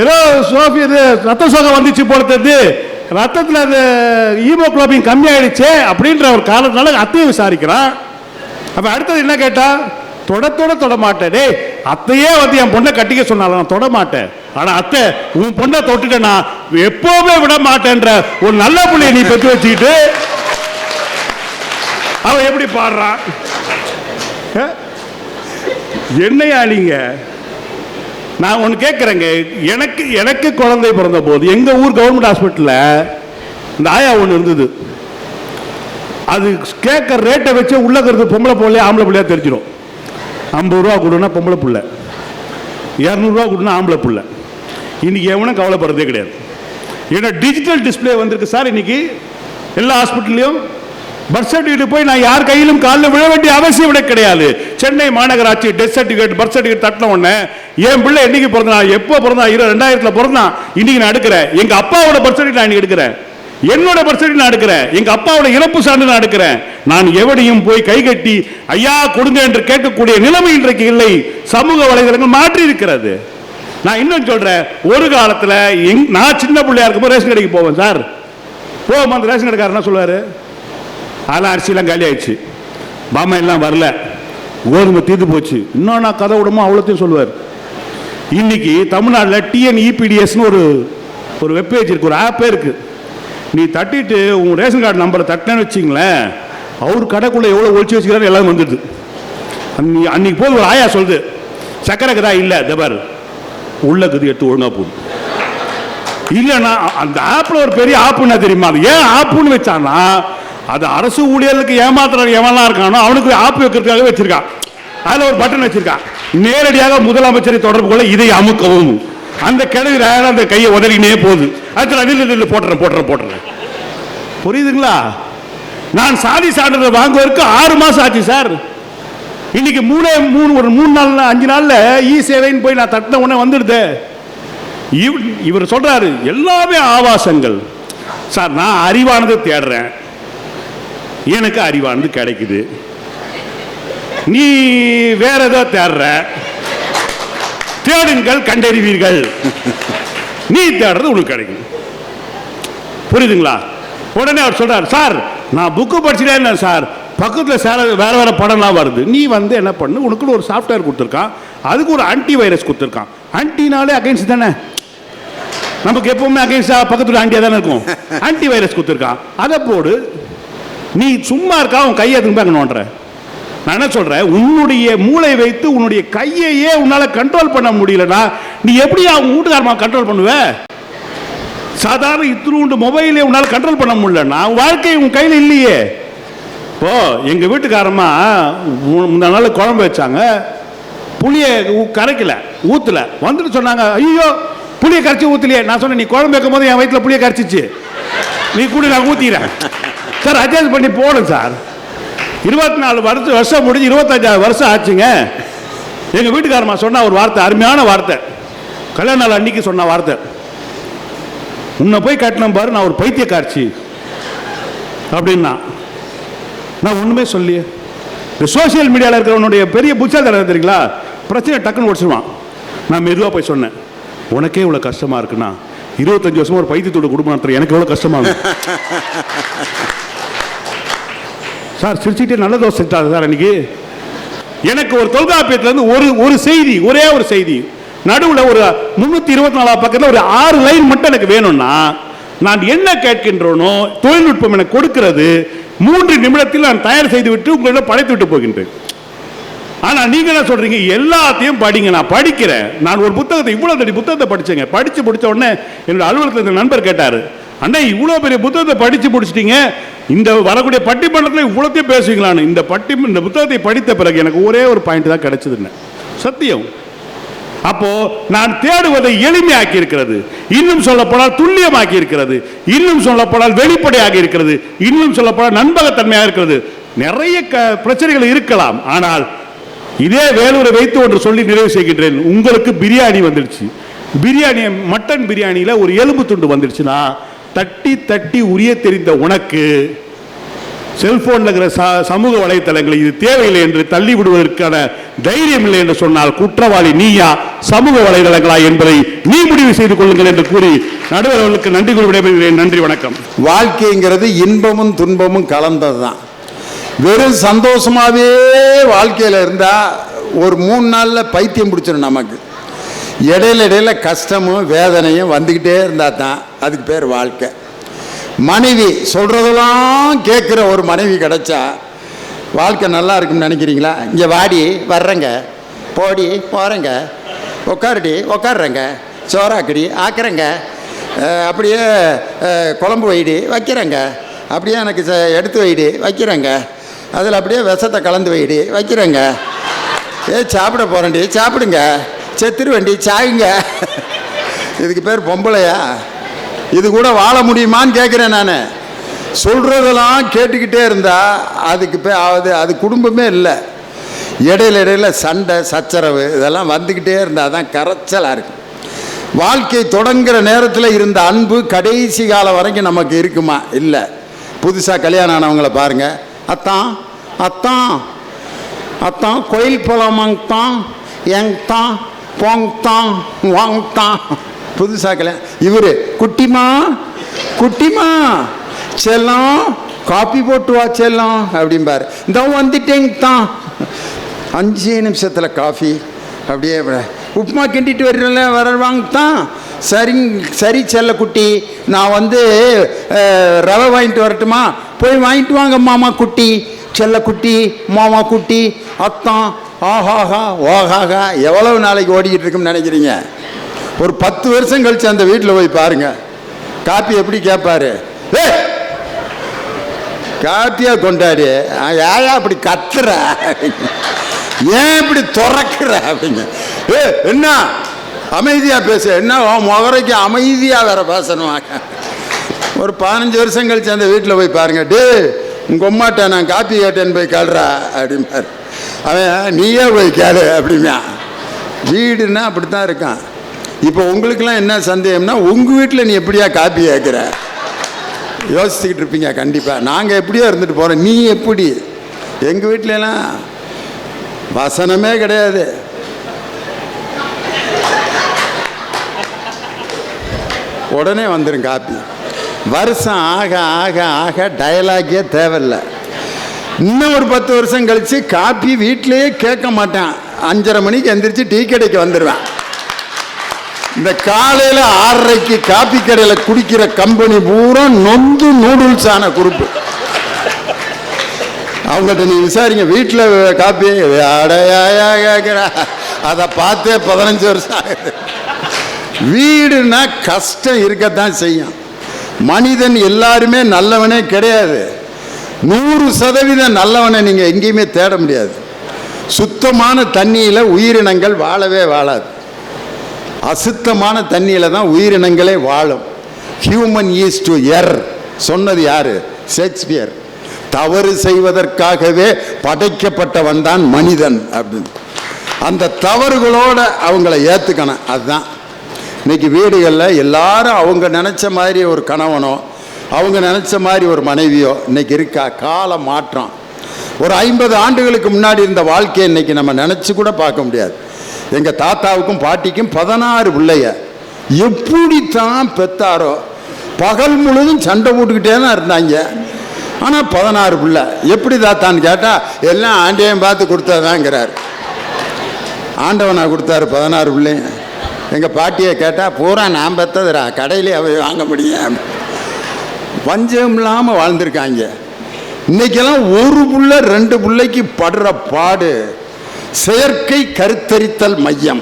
ஏதோ சோஃபி ரத்த சோகம் வந்துச்சு போடுறது, ரத்தத்தில் அது ஹீமோகுளோபின் கம்மியாயிடுச்சு அப்படின்ற ஒரு காரணத்தினால அத்தையை விசாரிக்கிறான். அப்ப அடுத்தது என்ன கேட்டா, தொட மாட்டேன். அத்தையே வந்து என் பொண்ணை கட்டிக்க சொன்னாலும் நான் தொட மாட்டேன். ஆனா அத்தை உன் பொண்ணை தொட்டுட்டேன்னா எப்பவுமே விட மாட்டேன்ற ஒரு நல்ல பிள்ளைய நீ பெற்று வச்சுக்கிட்டு அவன் எப்படி பாடுறான்? என்னையா நீங்க? நான் ஒன்று கேட்குறேங்க, எனக்கு குழந்தை பிறந்த போது எங்கள் ஊர் கவர்மெண்ட் ஹாஸ்பிட்டலில் இந்த ஆயா ஒன்று இருந்தது. அது கேட்குற ரேட்டை வச்சு உள்ளக்கிறது பொம்பளை பிள்ளையா ஆம்பளை பிள்ளையா தெரிஞ்சிடும். 50 ரூபா கொடுனா பொம்பளை பிள்ளை, 200 ரூபா கொடுனா ஆம்பளை பிள்ளை. இன்னைக்கு எவனும் கவலைப்படுறதே கிடையாது. ஏன்னா டிஜிட்டல் டிஸ்பிளே வந்திருக்கு சார். இன்னைக்கு எல்லா ஹாஸ்பிட்டல்லையும் பர்த் சர்டிஃபிகேட் போய் நான் யார் கையிலும் காலில் விழ வேண்டிய அவசியம் விட கிடையாது. சென்னை மாநகராட்சி டெத் சர்டிஃபிகேட், பர்த் சர்டிஃபிகேட் தட்டின உடனே என் பிள்ளை என்னைக்கு பிறந்தான், எப்போ பிறந்தான், 2000 பிறந்தான், இன்னைக்கு நான் எடுக்கிறேன். எங்க அப்பாவோட பர்த் சர்டிஃபிகேட் நான் எடுக்கிறேன், என்னோட பர்த் சர்டிஃபிகேட் நான் எடுக்கிறேன், எங்க அப்பாவோட இறப்பு சான்று நான் எடுக்கிறேன். நான் எவனையும் போய் கை கட்டி ஐயா கொடுங்க என்று கேட்கக்கூடிய நிலைமை இன்றைக்கு இல்லை. சமூக வலைதளங்கள் மாற்றி இருக்கிறது. நான் இன்னும் சொல்றேன், ஒரு காலத்துல நான் சின்ன பிள்ளையா இருக்கும்போது ரேஷன் கடைக்கு போவேன் சார். போகும்போது அந்த ரேஷன் கடைக்காரர் என்ன சொல்லுவாரு, அதெல்லாம் அரிசியெல்லாம் காலி ஆயிடுச்சு, பாமா எல்லாம் வரல, கோதுமை தீர்த்து போச்சு, இன்னும் நான் கதை விடுமோ அவ்வளோத்தையும் சொல்லுவார். இன்னைக்கு தமிழ்நாட்டில் TNEPDSன்னு ஒரு வெப்பேஜ் இருக்கு, ஒரு ஆப்பே இருக்கு. நீ தட்டிட்டு உன் ரேஷன் கார்டு நம்பரை தட்டினேன்னு வச்சிங்களேன், அவர் கடைக்குள்ளே எவ்வளோ ஒழிச்சு வச்சுக்கிறாரு எல்லாம் வந்துடுது. அன்னைக்கு போது ஒரு ஆயா சொல்லுது, சக்கரை கதா இல்லை தபார் உள்ள கது எடுத்து ஒழுங்கா போகுது. இல்லைன்னா அந்த ஆப்பில் ஒரு பெரிய ஆப்புன்னா தெரியுமா? அது ஏன் ஆப்புன்னு வச்சான்னா, அது அரசு ஊழியர்களுக்கு ஏமாத்துற எவன்லாம் இருக்கானோ அவனுக்கு ஆப்பு வைக்கிறதுக்காக வச்சிருக்கான். அதில் ஒரு பட்டன் வச்சிருக்கான். நேரடியாக முதலமைச்சரை தொடர்பு கொள்ள இதை அமுக்கவும். அந்த கிழவி அந்த கையை உதறினே போகுது. அது போட்டுறேன். புரியுதுங்களா? நான் சாதி சான்றிதழ் வாங்குவதற்கு 6 மாசம் ஆச்சு சார். இன்னைக்கு 3 நாள் 5 நாள்ல இ சேவைன்னு போய் நான் தட்டின உடனே வந்துடுது. இவர் சொல்றாரு எல்லாமே ஆபாசங்கள். சார் நான் அறிவானது தேடுறேன், எனக்கு அறிவானது கிடைக்குது. நீ வேற ஏதோ தேடுற, தேடுங்கள் கண்டறிவீர்கள். நீ தேடுறது உனக்கு கிடைக்கும். புரியுதுங்களா? உடனே அவர் சொல்றார், சார் நான் புக்கு படிச்சுட்டே சார், பக்கத்தில் வேற வேற படம்லாம் வருது. நீ வந்து என்ன பண்ணு, உனக்குன்னு ஒரு சாஃப்ட்வேர் கொடுத்துருக்கான், அதுக்கு ஒரு ஆன்டி வைரஸ் கொடுத்துருக்கான். ஆன்டினாலே அகைன்ஸ்ட் தானே, நமக்கு எப்பவுமே அகைன்ஸ்டா பக்கத்துல ஆன்டியா தானே இருக்கும். ஆன்டி வைரஸ் கொடுத்துருக்கான், அதை போடு. நீ சும்மா இருக்கா, உன் கையை திரும்ப நோண்டுற. நான் என்ன சொல்றேன், உன்னுடைய மூளை வைத்து உன்னுடைய கையையே உன்னால கண்ட்ரோல் பண்ண முடியலன்னா நீ எப்படி அவங்க வீட்டுக்காரமா கண்ட்ரோல் பண்ணுவ? சாதாரண இத்தினூண்டு மொபைலே உன்னால கண்ட்ரோல் பண்ண முடியலன்னா வாழ்க்கை உன் கையில் இல்லையே. இப்போ எங்க வீட்டுக்காரமா முந்தா நாள் குழம்பு வச்சாங்க, புளிய கரைக்கல, ஊத்துல வந்துட்டு சொன்னாங்க, ஐயோ புளியை கரைச்சி ஊத்தலையே. நான் சொன்னேன், நீ குழம்பு வைக்கும் போது என் வயிற்றுல புளியை கரைச்சிச்சு, நீ கூட நான் ஊத்திக்கிறேன் சார், அட்ஜஸ்ட் பண்ணி போடும் சார். 24 வருஷம் முடிஞ்சு 25 வருஷம் ஆச்சுங்க. எங்க வீட்டுக்காரமா சொன்ன ஒரு வார்த்தை, அருமையான வார்த்தை, கல்யாண நாள் அன்னைக்கு சொன்ன வார்த்தை, உன்னை போய் கட்டணம் பாரு, நான் ஒரு பைத்தியக்காரச்சி அப்படின்னா. நான் ஒண்ணுமே சொல்லி, இந்த சோசியல் மீடியாவில் இருக்கிறவனுடைய பெரிய புட்சாலித்தனம் தெரியுங்களா, பிரச்சனை டக்குன்னு ஒடிச்சிடுவான். நான் மெதுவாக போய் சொன்னேன், உனக்கே இவ்வளோ கஷ்டமா இருக்குன்னா 25 வருஷமா ஒரு பைத்தியத்தோட குடும்பம் நடத்துற எனக்கு எவ்வளோ கஷ்டமா இருக்கும் சார். சிரிச்சுட்டே நல்ல தோசை சார். அன்னைக்கு எனக்கு ஒரு தொல்காப்பியத்திலிருந்து ஒரு செய்தி, ஒரே ஒரு செய்தி, நடுவில் ஒரு 324 பக்கத்தில் ஒரு 6 லைன் மட்டும் எனக்கு வேணும்னா நான் என்ன கேட்கின்றனோ தொழில்நுட்பம் எனக்கு கொடுக்கிறது 3 நிமிடத்தில் நான் தயார் செய்து விட்டு உங்களிடம் படைத்து விட்டு போகின்றேன். ஆனா நீங்க என்ன சொல்றீங்க, எல்லாத்தையும் படிங்க. நான் படிக்கிறேன். நான் ஒரு புத்தகத்தை, இவ்வளவு தடி புத்தகத்தை படிச்சேங்க. படிச்சு முடிச்ச உடனே என்னோட அலுவலகத்தில் நண்பர் கேட்டாரு, அண்ணா இவ்வளவு பெரிய புத்தகத்தை படிச்சு முடிச்சிட்டீங்க, இந்த வரக்கூடிய பட்டிமன்றத்தில் இவ்வளோத்தையும் பேசுவீங்களான்னு. இந்த புத்தகத்தை படித்த பிறகு எனக்கு ஒரே ஒரு பாயிண்ட் தான் கிடைச்சதுன்னு, சத்தியம். அப்போ நான் தேடுவதை எளிமையாக்கி இருக்கிறது, இன்னும் சொல்லப்போனால் துல்லியமாக்கி இருக்கிறது, இன்னும் சொல்லப்போனால் வெளிப்படையாக இருக்கிறது, இன்னும் சொல்லப்போனால் நண்பகத்தன்மையாக இருக்கிறது. நிறைய பிரச்சனைகள் இருக்கலாம், ஆனால் இதே வேலூரை வைத்து ஒன்று சொல்லி நிறைவு செய்கின்றேன். உங்களுக்கு பிரியாணி வந்துடுச்சு, பிரியாணி மட்டன் பிரியாணியில ஒரு எலும்பு துண்டு வந்துடுச்சுன்னா தட்டி தட்டி உரிய தெரிந்த உனக்கு செல்போன்ல இருக்கிற சமூக வலைத்தளங்களை இது தேவையில்லை என்று தள்ளி விடுவதற்கான தைரியம் இல்லை என்று சொன்னால் குற்றவாளி நீயா சமூக வலைதளங்களா என்பதை நீ முடிவு செய்து கொள்ளுங்கள் என்று கூறி நடுவர் அவர்களுக்கு நன்றி கூறி விடைபெறுகிறேன். நன்றி, வணக்கம். வாழ்க்கைங்கிறது இன்பமும் துன்பமும் கலந்தது தான். வெறும் சந்தோஷமாவே வாழ்க்கையில் இருந்தா ஒரு 3 நாள்ல பைத்தியம் பிடிச்சிடும் நமக்கு. இடையில கஷ்டமும் வேதனையும் வந்துக்கிட்டே இருந்தா தான் அதுக்கு பேர் வாழ்க்கை. மனைவி சொல்றதெல்லாம் கேட்குற ஒரு மனைவி கிடைச்சா வாழ்க்கை நல்லா இருக்குன்னு நினைக்கிறீங்களா? இங்கே வாடி வர்றேங்க, போடி போகிறேங்க, உட்காருடி உட்காடுறேங்க, சோறாக்கடி ஆக்குறேங்க, அப்படியே குழம்பு வைடி வைக்கிறேங்க, அப்படியே எனக்கு எடுத்து வைடி வைக்கிறேங்க, அதில் அப்படியே விஷத்தை கலந்து வைடி வைக்கிறேங்க, சாப்பிட போகிறேன்டி சாப்பிடுங்க, செத்துரு வண்டி சாயுங்க. இதுக்கு பேர் பொம்பளையா? இது கூட வாழ முடியுமான்னு கேட்குறேன் நான். சொல்கிறதெல்லாம் கேட்டுக்கிட்டே இருந்தா அதுக்கு அது குடும்பமே இல்லை. இடையில சண்டை சச்சரவு இதெல்லாம் வந்துக்கிட்டே இருந்தால் தான் கரைச்சலாக இருக்கும். வாழ்க்கை தொடங்குகிற நேரத்தில் இருந்த அன்பு கடைசி காலம் வரைக்கும் நமக்கு இருக்குமா? இல்லை. புதுசாக கல்யாணம் ஆனவங்களை பாருங்கள், அத்தான் அத்தான் அத்தான் கோயில் போலாமாங்தான் எங்தான் போங்தான் வாங்தான். புதுசாக கல்யாணம் இவர் குட்டிமா குட்டிமா செல்லம் காப்பி போட்டு வா செல்லம் அப்படிம்பார். இந்த வந்துட்டேங்க தான் 5 நிமிஷத்தில் காஃபி, அப்படியே உப்புமா கிண்டிட்டு வரவாங்க தான். சரி செல்ல குட்டி, நான் வந்து ரவை வாங்கிட்டு வரட்டுமா? போய் வாங்கிட்டு வாங்க மாமா குட்டி, செல்ல குட்டி மாமா குட்டி அத்தான் ஆஹாஹா ஓஹாஹா. எவ்வளவு நாளைக்கு ஓடிக்கிட்டு இருக்குன்னு நினைக்கிறீங்க? ஒரு 10 வருஷம் கழிச்சு அந்த வீட்டில் போய் பாருங்க, காப்பி எப்படி கேட்பாரு, காப்பியா கொண்டாடி யாயா அப்படி கத்துற ஏன் இப்படி துறக்கிற அப்படிங்க. என்ன அமைதியா பேசு, என்ன முகரைக்கு அமைதியா வேற பேசணும். ஒரு 15 வருஷம் கழிச்சு அந்த வீட்டில் போய் பாருங்க, டே உங்க அம்மாட்ட நான் காப்பி கேட்டேன்னு போய் கேள்றா அப்படிம்பாரு. அவன் நீயே போய் கேளு அப்படிமா. வீடுன்னா அப்படித்தான் இருக்கான். இப்போ உங்களுக்கெல்லாம் என்ன சந்தேகம்னா, உங்க வீட்டில் நீ எப்படியா காப்பி கேட்குற யோசிச்சுக்கிட்டு இருப்பீங்க கண்டிப்பாக. நாங்கள் எப்படியோ இருந்துட்டு போகிறோம், நீ எப்படி? எங்கள் வீட்டிலலாம் வசனமே கிடையாது. உடனே வந்துடும் காப்பி. வருஷம் ஆக ஆக ஆக டயலாகே தேவையில்லை. இன்னும் ஒரு 10 வருஷம் கழித்து காப்பி வீட்டிலேயே கேட்க மாட்டேன். 5:30 மணிக்கு எந்திரிச்சு டீ கடைக்கு வந்துடுவேன். இந்த காலையில் 6:30க்கு காப்பி கடையில் குடிக்கிற கம்பெனி பூரா நொந்து நூடுல்ஸ் ஆன குரூப்பு. அவங்ககிட்ட நீ விசாரிங்க, வீட்டில் காப்பி அடையா கேட்குற. அதை பார்த்தே 15 வருஷம் ஆகுது. வீடுனா கஷ்டம் இருக்கத்தான் செய்யும். மனிதன் எல்லாருமே நல்லவனே கிடையாது. 100% நல்லவனை நீங்கள் எங்கேயுமே தேட முடியாது. சுத்தமான தண்ணியில் உயிரினங்கள் வாழவே வாழாது. அசுத்தமான தண்ணியில் தான் உயிரினங்களே வாழும். ஹியூமன் ஈஸ் டு எர் சொன்னது யாரு? ஷேக்ஸ்பியர். தவறு செய்வதற்காகவே படைக்கப்பட்டவன் தான் மனிதன் அப்படின்னு. அந்த தவறுகளோட அவங்கள ஏற்றுக்கணும். அதுதான் இன்னைக்கு வீடுகளில் எல்லாரும் அவங்க நினச்ச மாதிரி ஒரு கணவனோ அவங்க நினச்ச மாதிரி ஒரு மனைவியோ இன்னைக்கு இருக்கா? கால மாற்றம். ஒரு 50 ஆண்டுகளுக்கு முன்னாடி இருந்த வாழ்க்கையை இன்னைக்கு நம்ம நினச்சி கூட பார்க்க முடியாது. எங்கள் தாத்தாவுக்கும் பாட்டிக்கும் 16 பிள்ளைய. எப்படித்தான் பெத்தாரோ, பகல் முழுதும் சண்டை போட்டுக்கிட்டே தான் இருந்தாங்க. ஆனால் 16 பிள்ளை. எப்படி தாத்தான்னு கேட்டால் எல்லாம் ஆண்டையும் பார்த்து கொடுத்தாதாங்கிறார். ஆண்டவனா கொடுத்தாரு 16 பிள்ளைங்க. எங்கள் பாட்டியை கேட்டால் பூரா நான் பெற்றதுரா, கடையிலே அவை வாங்க முடியும். பஞ்சம் இல்லாமல் வாழ்ந்திருக்காங்க. இன்னைக்கெல்லாம் ஒரு புள்ள 2 பிள்ளைக்கு படுற பாடு. செயற்கை கருத்தரித்தல் மையம்.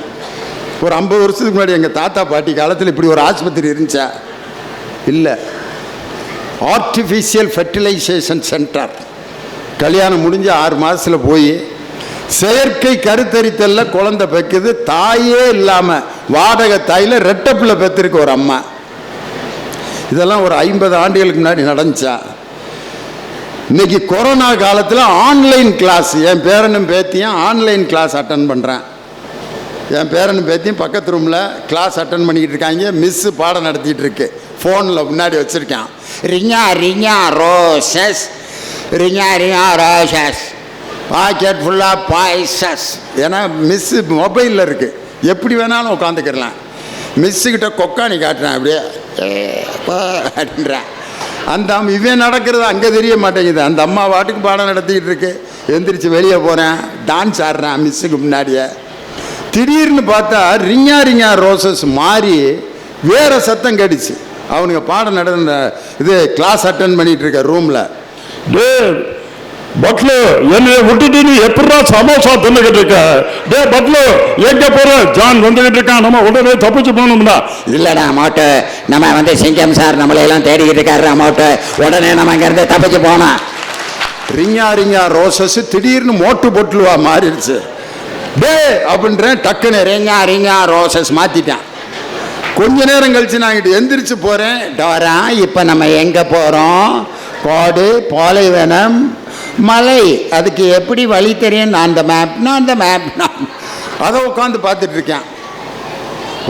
ஒரு 50 வருஷத்துக்கு முன்னாடி எங்கள் தாத்தா பாட்டி காலத்தில் இப்படி ஒரு ஆஸ்பத்திரி இருந்துச்சா? இல்லை. Artificial fertilisation centre. கல்யாணம் முடிஞ்சு 6 மாதத்தில் போய் செயற்கை கருத்தரித்தல்ல குழந்தை பெக்குது. தாயே இல்லாமல் வாடகை தாயில் ரெட்டை பிள்ளை பெற்றிருக்கு ஒரு அம்மா. இதெல்லாம் ஒரு 50 ஆண்டுகளுக்கு முன்னாடி நடந்துச்சா? இன்னைக்கு கொரோனா காலத்தில் ஆன்லைன் கிளாஸ். என் பேரனும் பேத்தியும் ஆன்லைன் கிளாஸ் அட்டன் பண்ணுறேன். என் பேரனும் பேத்தியும் பக்கத்து ரூமில் கிளாஸ் அட்டன் பண்ணிக்கிட்டு இருக்காங்க. மிஸ்ஸு பாடம் நடத்திட்டு இருக்கு. ஃபோனில் முன்னாடி வச்சுருக்கான், ringa ringa roses, ringa ringa roses, pocket ஃபுல்லாக பாய்சஸ். ஏன்னா மிஸ்ஸு மொபைலில் இருக்குது, எப்படி வேணாலும் உட்காந்துக்கிடலாம். மிஸ்ஸுக்கிட்ட கொக்கானி காட்டுறேன், அப்படியே அப்படின்றேன். அந்த இவன் நடக்கிறது அங்கே தெரிய மாட்டேங்குது. அந்த அம்மா வாட்டுக்கு பாடம் நடத்திக்கிட்டு இருக்கு. எந்திரிச்சு வெளியே போகிறேன், டான்ஸ் ஆடுறேன் மிஸ்ஸுக்கு முன்னாடியே. திடீர்னு பார்த்தா ரிங்கா ரிங்கா ரோசஸ் மாறி வேறு சத்தம் கேட்டுச்சு. அவனுங்க பாடம் நடந்த இது கிளாஸ் அட்டன் பண்ணிட்டு இருக்க ரூமில். டே பட்லு, என்னை விட்டுட்டு நீ எப்படா சமோசா தின்னுக்கிட்டு இருக்க? டே பட்லு, எங்க போற? ஜான் வந்துகிட்டு இருக்கான், நம்ம உடனே தப்பிச்சு போகணும்டா. இல்லடா மோட்டு, நம்ம சிங்கம் சார் நம்மளையெல்லாம் தேடிக்கிட்டு இருக்காரு மோட்டு, உடனே நம்ம இங்கிருந்து தப்பிச்சு போனோம். ரிங்கா ரிங்கா ரோசஸ் திடீர்னு மோட்டு பொட்டுலுவா மாறிடுச்சு. டே அப்படின்றேன், டக்குன்னு ரிங்கா ரிங்கா ரோசஸ் மாத்திட்டான். கொஞ்ச நேரம் கழிச்சு நான் எந்திரிச்சு போறேன். டோரா, இப்ப நம்ம எங்க போறோம்? காடு, பாலைவனம், மலை, அதுக்கு எப்படி வழி தெரியும்? நான் அந்த மேப் அதை உட்காந்து பார்த்துட்டு இருக்கேன்.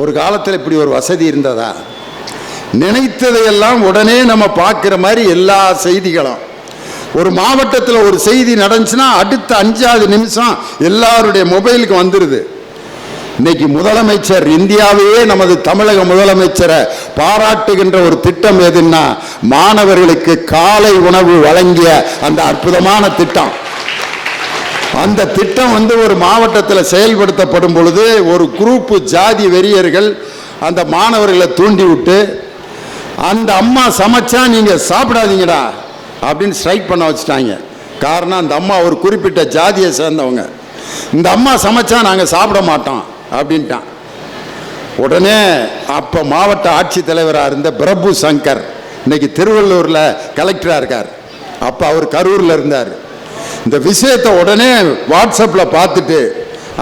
ஒரு காலத்தில் இப்படி ஒரு வசதி இருந்ததா? நினைத்ததையெல்லாம் உடனே நம்ம பார்க்குற மாதிரி எல்லா செய்திகளும். ஒரு மாவட்டத்தில் ஒரு செய்தி நடந்துச்சுன்னா அடுத்த 5வது நிமிஷம் எல்லாருடைய மொபைலுக்கு வந்துடுது. இன்னைக்கு முதலமைச்சர், இந்தியாவையே நமது தமிழக முதலமைச்சரை பாராட்டுகின்ற ஒரு திட்டம் எதுன்னா, மாணவர்களுக்கு காலை உணவு வழங்கிய அந்த அற்புதமான திட்டம். அந்த திட்டம் ஒரு மாவட்டத்தில் செயல்படுத்தப்படும் பொழுது ஒரு குரூப்பு ஜாதி வெறியர்கள் அந்த மாணவர்களை தூண்டி விட்டு, அந்த அம்மா சமைச்சா நீங்க சாப்பிடாதீங்கடா அப்படின்னு ஸ்ட்ரைக் பண்ண வச்சுட்டாங்க. காரணம், அந்த அம்மா ஒரு குறிப்பிட்ட ஜாதியை சேர்ந்தவங்க. இந்த அம்மா சமைச்சா நாங்கள் சாப்பிட மாட்டோம் அப்படின்ட்டான். உடனே அப்போ மாவட்ட ஆட்சித்தலைவராக இருந்த பிரபு சங்கர் இன்னைக்கு திருவள்ளூரில் கலெக்டராக இருக்கார். அப்போ அவர் கரூரில் இருந்தார். இந்த விஷயத்தை உடனே வாட்ஸ்அப்பில் பார்த்துட்டு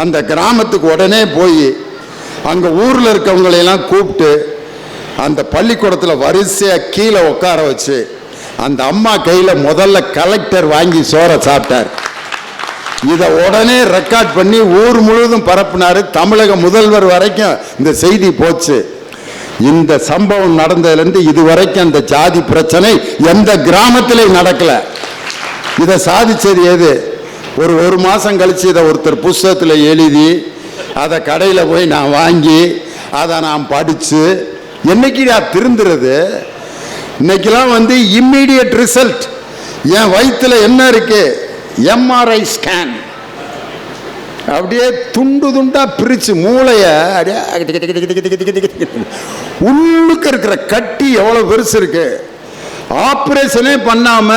அந்த கிராமத்துக்கு உடனே போய் அங்கே ஊரில் இருக்கவங்களையெல்லாம் கூப்பிட்டு அந்த பள்ளிக்கூடத்தில் வரிசையாக கீழே உட்கார வச்சு அந்த அம்மா கையில் முதல்ல கலெக்டர் வாங்கி சோறை சாப்பிட்டார். இதை உடனே ரெக்கார்ட் பண்ணி ஊர் முழுவதும் பரப்புனாரு. தமிழக முதல்வர் வரைக்கும் இந்த செய்தி போச்சு. இந்த சம்பவம் நடந்ததுலேருந்து இதுவரைக்கும் அந்த ஜாதி பிரச்சனை எந்த கிராமத்திலையும் நடக்கல. இதை சாதிச்சது எது? ஒரு மாதம் கழிச்சு இதை ஒருத்தர் புஸ்தகத்தில் எழுதி அதை கடையில் போய் நான் வாங்கி அதை நான் படித்து என்னைக்கு திருந்துறது? இன்னைக்கெல்லாம் வந்து இம்மீடியட் ரிசல்ட். என் வயிற்றுல என்ன இருக்கு? MRI scan. அப்படியே துண்டு துண்டா பிரிச்சு மூளைய உள்ளுக்கு இருக்கிற கட்டி எவ்வளவு பெருசு இருக்கு. ஆப்ரேஷனே பண்ணாம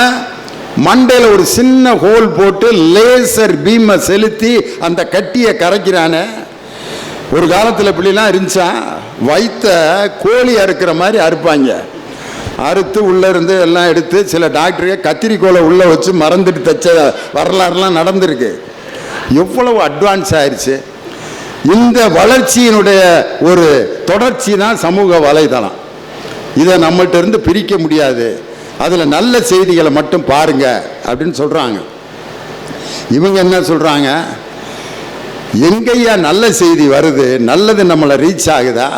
மண்டையில் ஒரு சின்ன ஹோல் போட்டு லேசர் பீமை செலுத்தி அந்த கட்டியை கரைக்கிறானே. ஒரு காலத்தில் இப்படிலாம் இருந்துச்சா? வயிற்ற கோழி அறுக்கிற மாதிரி அறுப்பாங்க. அறுத்து உள்ளே இருந்து எல்லாம் எடுத்து சில டாக்டருக்கு கத்திரிக்கோலை உள்ளே வச்சு மறந்துட்டு தைச்ச வரலாறுலாம் நடந்திருக்கு. எவ்வளவு அட்வான்ஸ் ஆயிடுச்சு. இந்த வளர்ச்சியினுடைய ஒரு தொடர்ச்சி தான் சமூக வலைதளம். இதை நம்மள்ட்ட இருந்து பிரிக்க முடியாது. அதில் நல்ல செய்திகளை மட்டும் பாருங்க அப்படின்னு சொல்கிறாங்க. இவங்க என்ன சொல்கிறாங்க? எங்கய்யா நல்ல செய்தி வருது, நல்லது நம்மளை ரீச் ஆகுதா?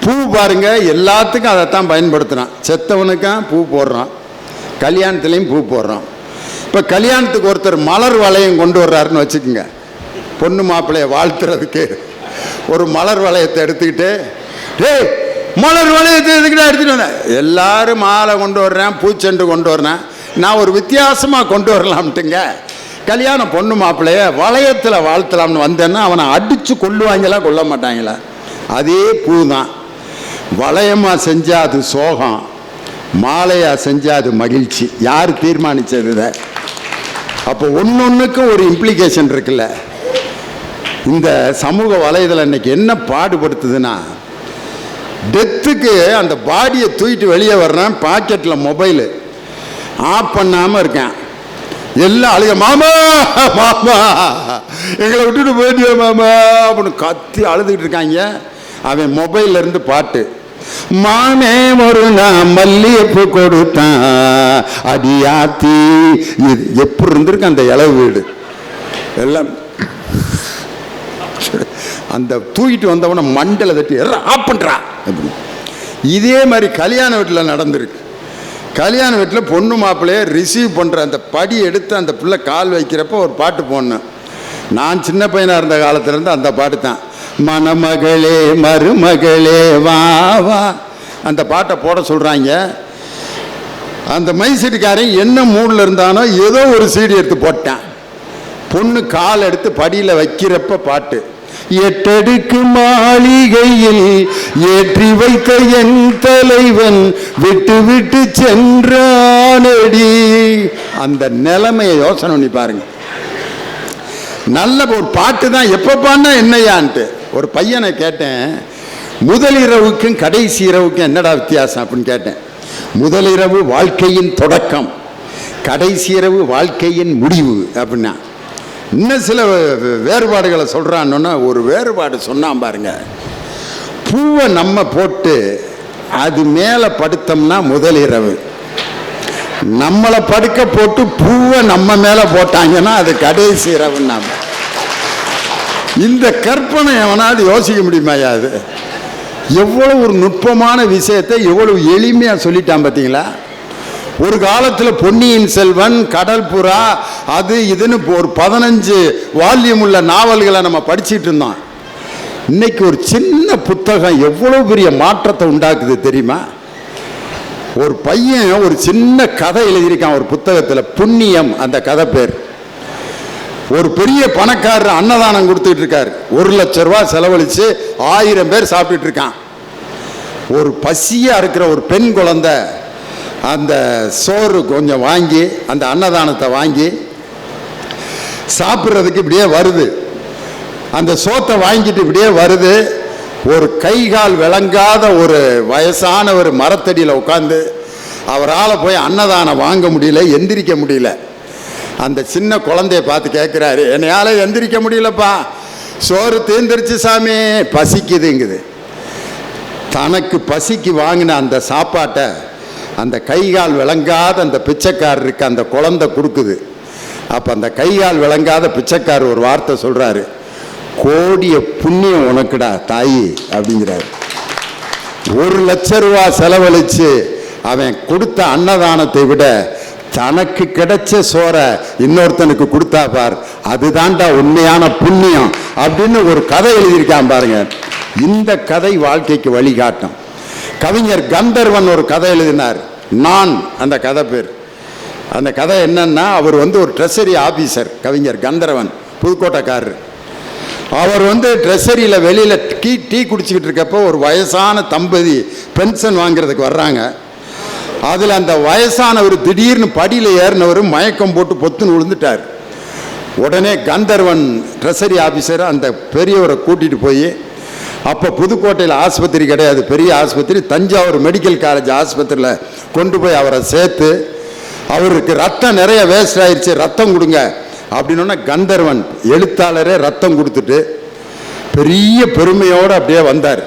பூ பாருங்க, எல்லாத்துக்கும் அதைத்தான் பயன்படுத்துகிறான். செத்தவனுக்கும் பூ போடுறான், கல்யாணத்துலேயும் பூ போடுறான். இப்போ கல்யாணத்துக்கு ஒருத்தர் மலர் வளையம் கொண்டு வர்றாருன்னு வச்சுக்கோங்க. பொண்ணு மாப்பிள்ளைய வாழ்த்துறதுக்கு ஒரு மலர் வளையத்தை எடுத்துக்கிட்டு, டேய் மலர் வளையத்தை எதுக்கிட்ட எடுத்துகிட்டு வந்தேன்? எல்லாரும் மாலை கொண்டு வர்றேன், பூச்செண்டு கொண்டு வர்றேன், நான் ஒரு வித்தியாசமாக கொண்டு வரலாம்ட்டுங்க. கல்யாணம் பொண்ணு மாப்பிள்ளைய வளையத்தில் வாழ்த்தலாம்னு வந்தேன்னா அவனை அடித்து கொள்ளுவாங்களா கொல்ல மாட்டாங்களா? அதே பூ தான். வளையமாக செஞ்சால் அது சோகம், மாலையாக செஞ்சால் அது மகிழ்ச்சி. யார் தீர்மானித்தது இதை? அப்போ ஒன்னொன்றுக்கும் ஒரு இம்ப்ளிகேஷன் இருக்குல்ல. இந்த சமூக வலைதளம் இன்னைக்கு என்ன பாடுபடுத்துதுன்னா, டெத்துக்கு அந்த பாடியை தூக்கிட்டு வெளியே வர்றேன், பாக்கெட்டில் மொபைலு ஆஃப் பண்ணாமல் இருக்கேன். எல்லாம் அழுக, மாமா மாமா எங்களை விட்டுட்டு போயிட்டியா மாமா அப்படின்னு கத்தி அழுதுகிட்டு இருக்காங்க. அவன் மொபைல்ல இருந்து பாட்டு, மானே ஒரு நான் மல்லிகைப்பூ கொடுத்தான் அடியாத்தி. இது எப்படி இருந்திருக்கு அந்த இளவு வீடு எல்லாம். அந்த தூக்கிட்டு வந்தவன மண்டல தட்டி ஆஃப் பண்றா. இதே மாதிரி கல்யாண வீட்டில் நடந்திருக்கு. கல்யாண வீட்டில் பொண்ணு மாப்பிள்ளைய ரிசீவ் பண்ணுற அந்த படி எடுத்து அந்த பிள்ளை கால் வைக்கிறப்ப ஒரு பாட்டு போடணும். நான் சின்ன பையனாக இருந்த காலத்துலேருந்து அந்த பாட்டு தான். மணமகளே மருமகளே வா வா, அந்த பாட்டை போட சொல்கிறாங்க. அந்த மைசீட்டுக்காரன் என்ன மூடில் இருந்தானோ ஏதோ ஒரு சீடி எடுத்து போட்டான். பொண்ணு கால் எடுத்து படியில் வைக்கிறப்ப பாட்டு, எட்டடுக்கு மாளிகையில் ஏற்றி வைத்த என் தலைவன் விட்டு விட்டு சென்றானடி. அந்த நிலைமையை யோசனை பண்ணி பாருங்க. நல்ல ஒரு பாட்டு தான். எப்போ பாடினா என்னையான்ட்டு ஒரு பையனை கேட்டேன், முதல் இரவுக்கும் கடைசி இரவுக்கும் என்னடா வித்தியாசம் அப்படின்னு கேட்டேன். முதல் இரவு வாழ்க்கையின் தொடக்கம், கடைசி இரவு வாழ்க்கையின் முடிவு அப்படின்னா. இன்னும் சில வேறுபாடுகளை சொல்கிறான்னா, ஒரு வேறுபாடு சொன்னான் பாருங்க. பூவை நம்ம போட்டு அது மேலே படுத்தோம்னா முதல் இரவு, நம்மளை படுக்க போட்டு பூவை நம்ம மேலே போட்டாங்கன்னா அது கடைசி இரவுன்னா. இந்த கற்பனை எவனாவது யோசிக்க முடியுமாயா? அது எவ்வளவு ஒரு நுட்பமான விஷயத்தை எவ்வளவு எளிமையாக சொல்லிட்டான் பார்த்தீங்களா? ஒரு காலத்தில் பொன்னியின் செல்வன், கடல் புறா, அது இதுன்னு ஒரு 15 வால்யூம் உள்ள நாவல்களை நம்ம படிச்சுட்டு இருந்தோம். இன்னைக்கு ஒரு சின்ன புத்தகம் எவ்வளவு பெரிய மாற்றத்தை உண்டாக்குது தெரியுமா? ஒரு பையன் ஒரு சின்ன கதை எழுதியிருக்கான் ஒரு புத்தகத்தில், புண்ணியம் அந்த கதை பேர். ஒரு பெரிய பணக்காரர் அன்னதானம் கொடுத்துட்டு இருக்காரு. 1 லட்சம் ரூபாய் செலவழிச்சு 1000 பேர் சாப்பிட்டுட்டு இருக்கான். ஒரு பசியா இருக்கிற ஒரு பெண் குழந்தை அந்த சோறு கொஞ்சம் வாங்கி அந்த அன்னதானத்தை வாங்கி சாப்பிட்றதுக்கு இப்படியே வருது. அந்த சோத்தை வாங்கிட்டு இப்படியே வருது. ஒரு கை கால் விளங்காத ஒரு வயசான ஒரு மரத்தடியில் உட்காந்து அவரால் போய் அன்னதானம் வாங்க முடியல, எந்திரிக்க முடியல. அந்த சின்ன குழந்தைய பார்த்து கேட்குறாரு, என்னையால எந்திரிக்க முடியலப்பா, சோறு தீர்ந்துருச்சு சாமி, பசிக்குதுங்குது. தனக்கு பசிக்கு வாங்கின அந்த சாப்பாட்டை அந்த கைகால் விளங்காத அந்த பிச்சைக்காரருக்கு அந்த குழந்தை கொடுக்குது. அப்போ அந்த கைகால் விளங்காத பிச்சைக்காரர் ஒரு வார்த்தை சொல்கிறாரு, கோடிய புண்ணியம் உனக்குடா தாயி அப்படிங்கிறாரு. 1,00,000 ரூபா செலவழித்து அவன் கொடுத்த அன்னதானத்தை விட தனக்கு கிடைச்ச சோறை இன்னொருத்தனுக்கு கொடுத்தா பார், அதுதான்டா உண்மையான புண்ணியம் அப்படின்னு ஒரு கதை எழுதியிருக்கான் பாருங்க. இந்த கதை வாழ்க்கைக்கு வழிகாட்டும். கவிஞர் கந்தர்வன் ஒரு கதை எழுதினார், நான் அந்த கதை பேர். அந்த கதை என்னன்னா, அவர் ஒரு ட்ரெஷரி ஆபீசர், கவிஞர் கந்தர்வன், புதுக்கோட்டைக்காரர். அவர் ட்ரெஷரியில் வெளியில் டீ குடிச்சிக்கிட்டு இருக்கப்போ ஒரு வயசான தம்பதி பென்ஷன் வாங்கிறதுக்கு வர்றாங்க. அதில் அந்த வயசானவர் திடீர்னு படியில் ஏறினவர் மயக்கம் போட்டு பொத்துன்னு விழுந்துட்டார். உடனே கந்தர்வன் ட்ரெஷரி ஆஃபீஸர் அந்த பெரியவரை கூட்டிகிட்டு போய், அப்போ புதுக்கோட்டையில் ஆஸ்பத்திரி கிடையாது, பெரிய ஆஸ்பத்திரி, தஞ்சாவூர் மெடிக்கல் காலேஜ் ஆஸ்பத்திரியில் கொண்டு போய் அவரை சேர்த்து, அவருக்கு ரத்தம் நிறைய வேஸ்ட் ஆயிடுச்சு, ரத்தம் கொடுங்க அப்படின்னா கந்தர்வன் எழுத்தாளரே ரத்தம் கொடுத்துட்டு பெரிய பெருமையோடு அப்படியே வந்தார்.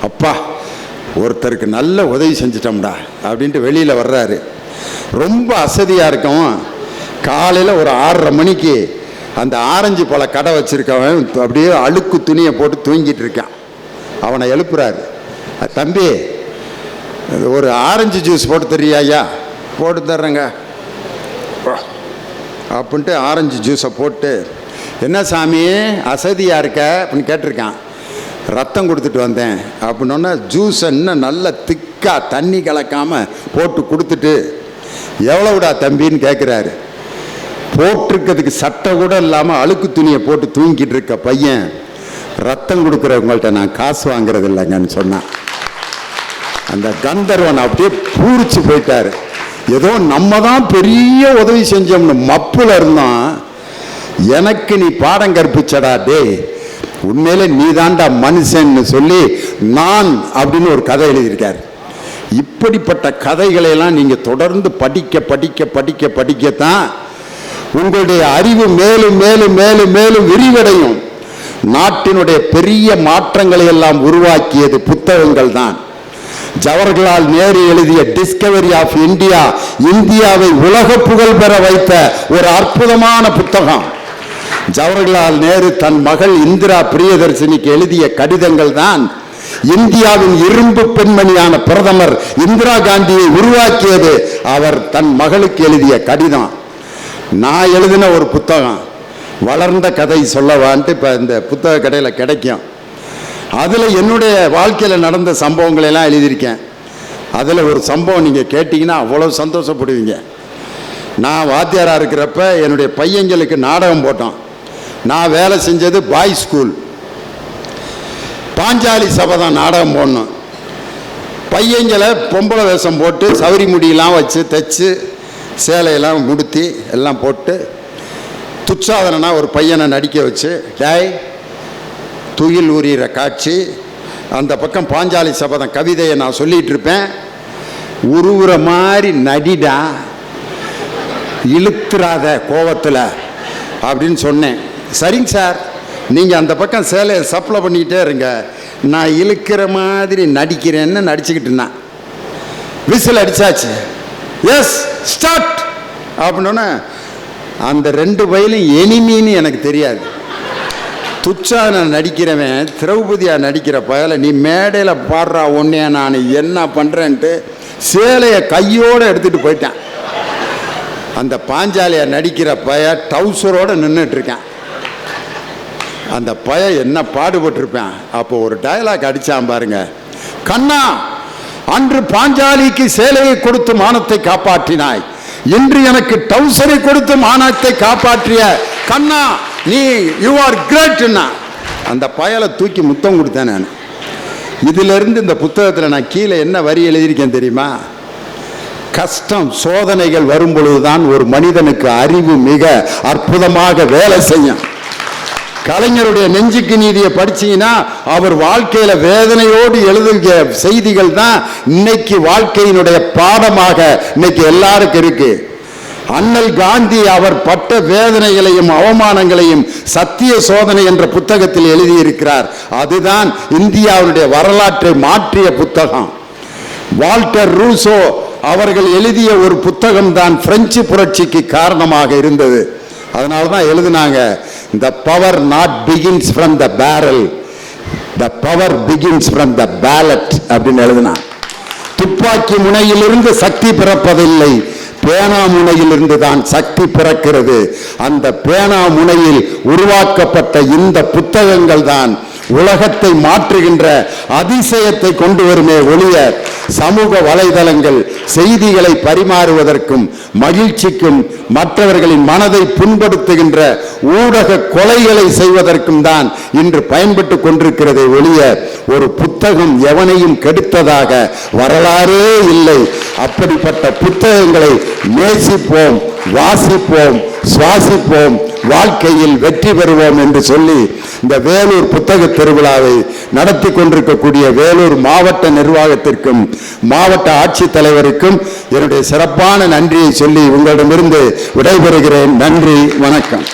அப்பா, ஒருத்தருக்கு நல்ல உதவி செஞ்சிட்டோம்டா அப்படின்ட்டு வெளியில் வர்றாரு. ரொம்ப அசதியாக இருக்கும். காலையில் ஒரு 6:30 மணிக்கு அந்த ஆரஞ்சு பழ கடை வச்சுருக்கவன் அப்படியே அழுக்கு துணியை போட்டு தூங்கிட்டு இருக்கான். அவனை எழுப்புறாரு, தம்பி ஒரு ஆரஞ்சு ஜூஸ் போட்டு தர்றியா? ஐயா, போட்டு தர்றேங்க அப்படின்ட்டு ஆரஞ்சு ஜூஸை போட்டு, என்ன சாமி அசதியாக இருக்க அப்படின்னு கேட்டிருக்கான். ரத்தம் கொடுத்துட்டு வந்தேன் அப்படின்னோன்னா ஜூஸை இன்னும் நல்லா திக்காக தண்ணி கலக்காமல் போட்டு கொடுத்துட்டு, எவ்வளவுடா தம்பின்னு கேட்குறாரு. போட்டிருக்கிறதுக்கு சட்டை கூட இல்லாமல் அழுக்கு துணியை போட்டு தூங்கிட்டு இருக்க பையன், ரத்தம் கொடுக்குறவங்கள்ட்ட நான் காசு வாங்குறது இல்லைங்கன்னு சொன்னான். அந்த கந்தர்வன் அப்படியே பூரிச்சு போயிட்டார். ஏதோ நம்ம தான் பெரிய உதவி செஞ்சோம்னு மப்புல இருந்தோம். எனக்கு நீ பாடம் கற்பிச்சடா டே, உண்மையிலே நீ தாண்டா மனுஷன்னு சொல்லி நான் அப்படின்னு ஒரு கதை எழுதியிருக்கார். இப்படிப்பட்ட கதைகளையெல்லாம் நீங்கள் தொடர்ந்து படிக்க படிக்க படிக்க படிக்கத்தான் உங்களுடைய அறிவு மேலும் மேலும் மேலும் மேலும் விரிவடையும். நாட்டினுடைய பெரிய மாற்றங்களை எல்லாம் உருவாக்கியது புத்தகங்கள் தான். ஜவஹர்லால் நேரு எழுதிய டிஸ்கவரி ஆஃப் இந்தியா, இந்தியாவை உலக புகழ் பெற வைத்த ஒரு அற்புதமான புத்தகம். ஜவஹர்லால் நேரு தன் மகள் இந்திரா பிரியதர்சினிக்கு எழுதிய கடிதங்கள் தான் இந்தியாவின் இரும்பு பெண்மணியான பிரதமர் இந்திரா காந்தியை உருவாக்கியது. அவர் தன் மகளுக்கு எழுதிய கடிதம். நான் எழுதின ஒரு புத்தகம், வளர்ந்த கதை சொல்லவான்ட்டு இப்போ இந்த புத்தக கடையில் கிடைக்கும். அதில் என்னுடைய வாழ்க்கையில் நடந்த சம்பவங்களெல்லாம் எழுதியிருக்கேன். அதில் ஒரு சம்பவம் நீங்கள் கேட்டிங்கன்னா அவ்வளோ சந்தோஷப்படுவீங்க. நான் வாத்தியாராக இருக்கிறப்ப என்னுடைய பையங்களுக்கு நாடகம் போட்டோம். நான் வேலை செஞ்சது பாய் ஸ்கூல். பாஞ்சாலி சபதம் நாடகம் போடணும். பையங்களை பொம்பளை வேஷம் போட்டு சௌரி முடியெல்லாம் வச்சு தைச்சு சேலையெல்லாம் முடுத்தி எல்லாம் போட்டு துச்சாதனா ஒரு பையனை நடிக்க வச்சு, டாய் துயில் ஊறிற காட்சி. அந்த பக்கம் பாஞ்சாலி சபதம் கவிதையை நான் சொல்லிகிட்டு இருப்பேன். உருவுற மாதிரி நடிடா, இழுத்துறாத கோவத்தில் அப்படின்னு சொன்னேன். சரிங்க சார், நீங்கள் அந்த பக்கம் சேலையை சப்ளை பண்ணிக்கிட்டே இருங்க, நான் இழுக்கிற மாதிரி நடிக்கிறேன்னு நடிச்சுக்கிட்டுனா விசில் அடித்தாச்சு. எஸ் ஸ்டார்ட் அப்படின்னோன்னே அந்த 2 வயலும் எனிமின்னு எனக்கு தெரியாது. துச்சாதன நடிக்கிறவன் திரௌபதியாக நடிக்கிற பயலை, நீ மேடையில் பாடுறா ஒன்னே நான் என்ன பண்ணுறேன்ட்டு சேலையை கையோடு எடுத்துகிட்டு போயிட்டேன். அந்த பாஞ்சாலியை நடிக்கிற பய டவுசரோடு நின்றுட்டுருக்கேன். அந்த பய என்ன பாடுபட்டிருப்பேன். அப்போ ஒரு டயலாக் அடித்தான் பாருங்க, கண்ணா அன்று பாஞ்சாலிக்கு சேலையை கொடுத்து மானத்தை காப்பாற்றினாய், இன்று எனக்கு டவுசரை கொடுத்து மானத்தை காப்பாற்றிய கண்ணா நீ யூ ஆர் கிரேட்னா அந்த பயலை தூக்கி முத்தம் கொடுத்தேன் நான். இதிலிருந்து இந்த புத்தகத்தில் நான் கீழே என்ன வரி எழுதியிருக்கேன் தெரியுமா? கஷ்டம் சோதனைகள் வரும் பொழுதுதான் ஒரு மனிதனுக்கு அறிவு மிக அற்புதமாக வேலை செய்யும். கலைஞருடைய நெஞ்சுக்கு நீதியை படிச்சீங்கன்னா அவர் வாழ்க்கையில வேதனையோடு எழுதிய செய்திகள் தான் இன்னைக்கு வாழ்க்கையினுடைய பாடமாக இன்னைக்கு எல்லாருக்கும் இருக்கு. அண்ணல் காந்தி அவர் பட்ட வேதனைகளையும் அவமானங்களையும் சத்திய சோதனை என்ற புத்தகத்தில் எழுதியிருக்கிறார். அதுதான் இந்தியாவுடைய வரலாற்றை மாற்றிய புத்தகம். வால்டர் ரூசோ அவர்கள் எழுதிய ஒரு புத்தகம் தான் பிரெஞ்சு புரட்சிக்கு காரணமாக இருந்தது. அதனால தான் எழுதினாங்க, the power not begins from the barrel, the power begins from the ballot அப்படின்னு எழுதினான். துப்பாக்கி முனையிலிருந்து சக்தி பிறப்பதில்லை, பேனா முனையிலிருந்து தான் சக்தி பிறக்கிறது. அந்த பேனா முனையில் உருவாக்கப்பட்ட இந்த புத்தகங்கள் தான் உலகத்தை மாற்றுகின்ற அதிசயத்தை கொண்டு வருமே ஒழிய சமூக வலைதளங்கள் செய்திகளை பரிமாறுவதற்கும் மகிழ்ச்சிக்கும் மற்றவர்களின் மனதை புண்படுத்துகின்ற ஊடக கொலைகளை செய்வதற்கும் தான் இன்று பயன்பட்டு கொண்டிருக்கிறதை ஒழிய ஒரு புத்தகம் எவனையும் கெடுத்ததாக வரலாறே இல்லை. அப்படிப்பட்ட புத்தகங்களை நேசிப்போம், வாசிப்போம், சுவாசிப்போம், வாழ்க்கையில் வெற்றி பெறுவோம் என்று சொல்லி இந்த வேலூர் புத்தக திருவிழாவை நடத்தி கொண்டிருக்கக்கூடிய வேலூர் மாவட்ட நிர்வாகத்திற்கும் மாவட்ட ஆட்சித்தலைவருக்கும் என்னுடைய சிறப்பான நன்றியை சொல்லி உங்களிடமிருந்து விடைபெறுகிறேன். நன்றி, வணக்கம்.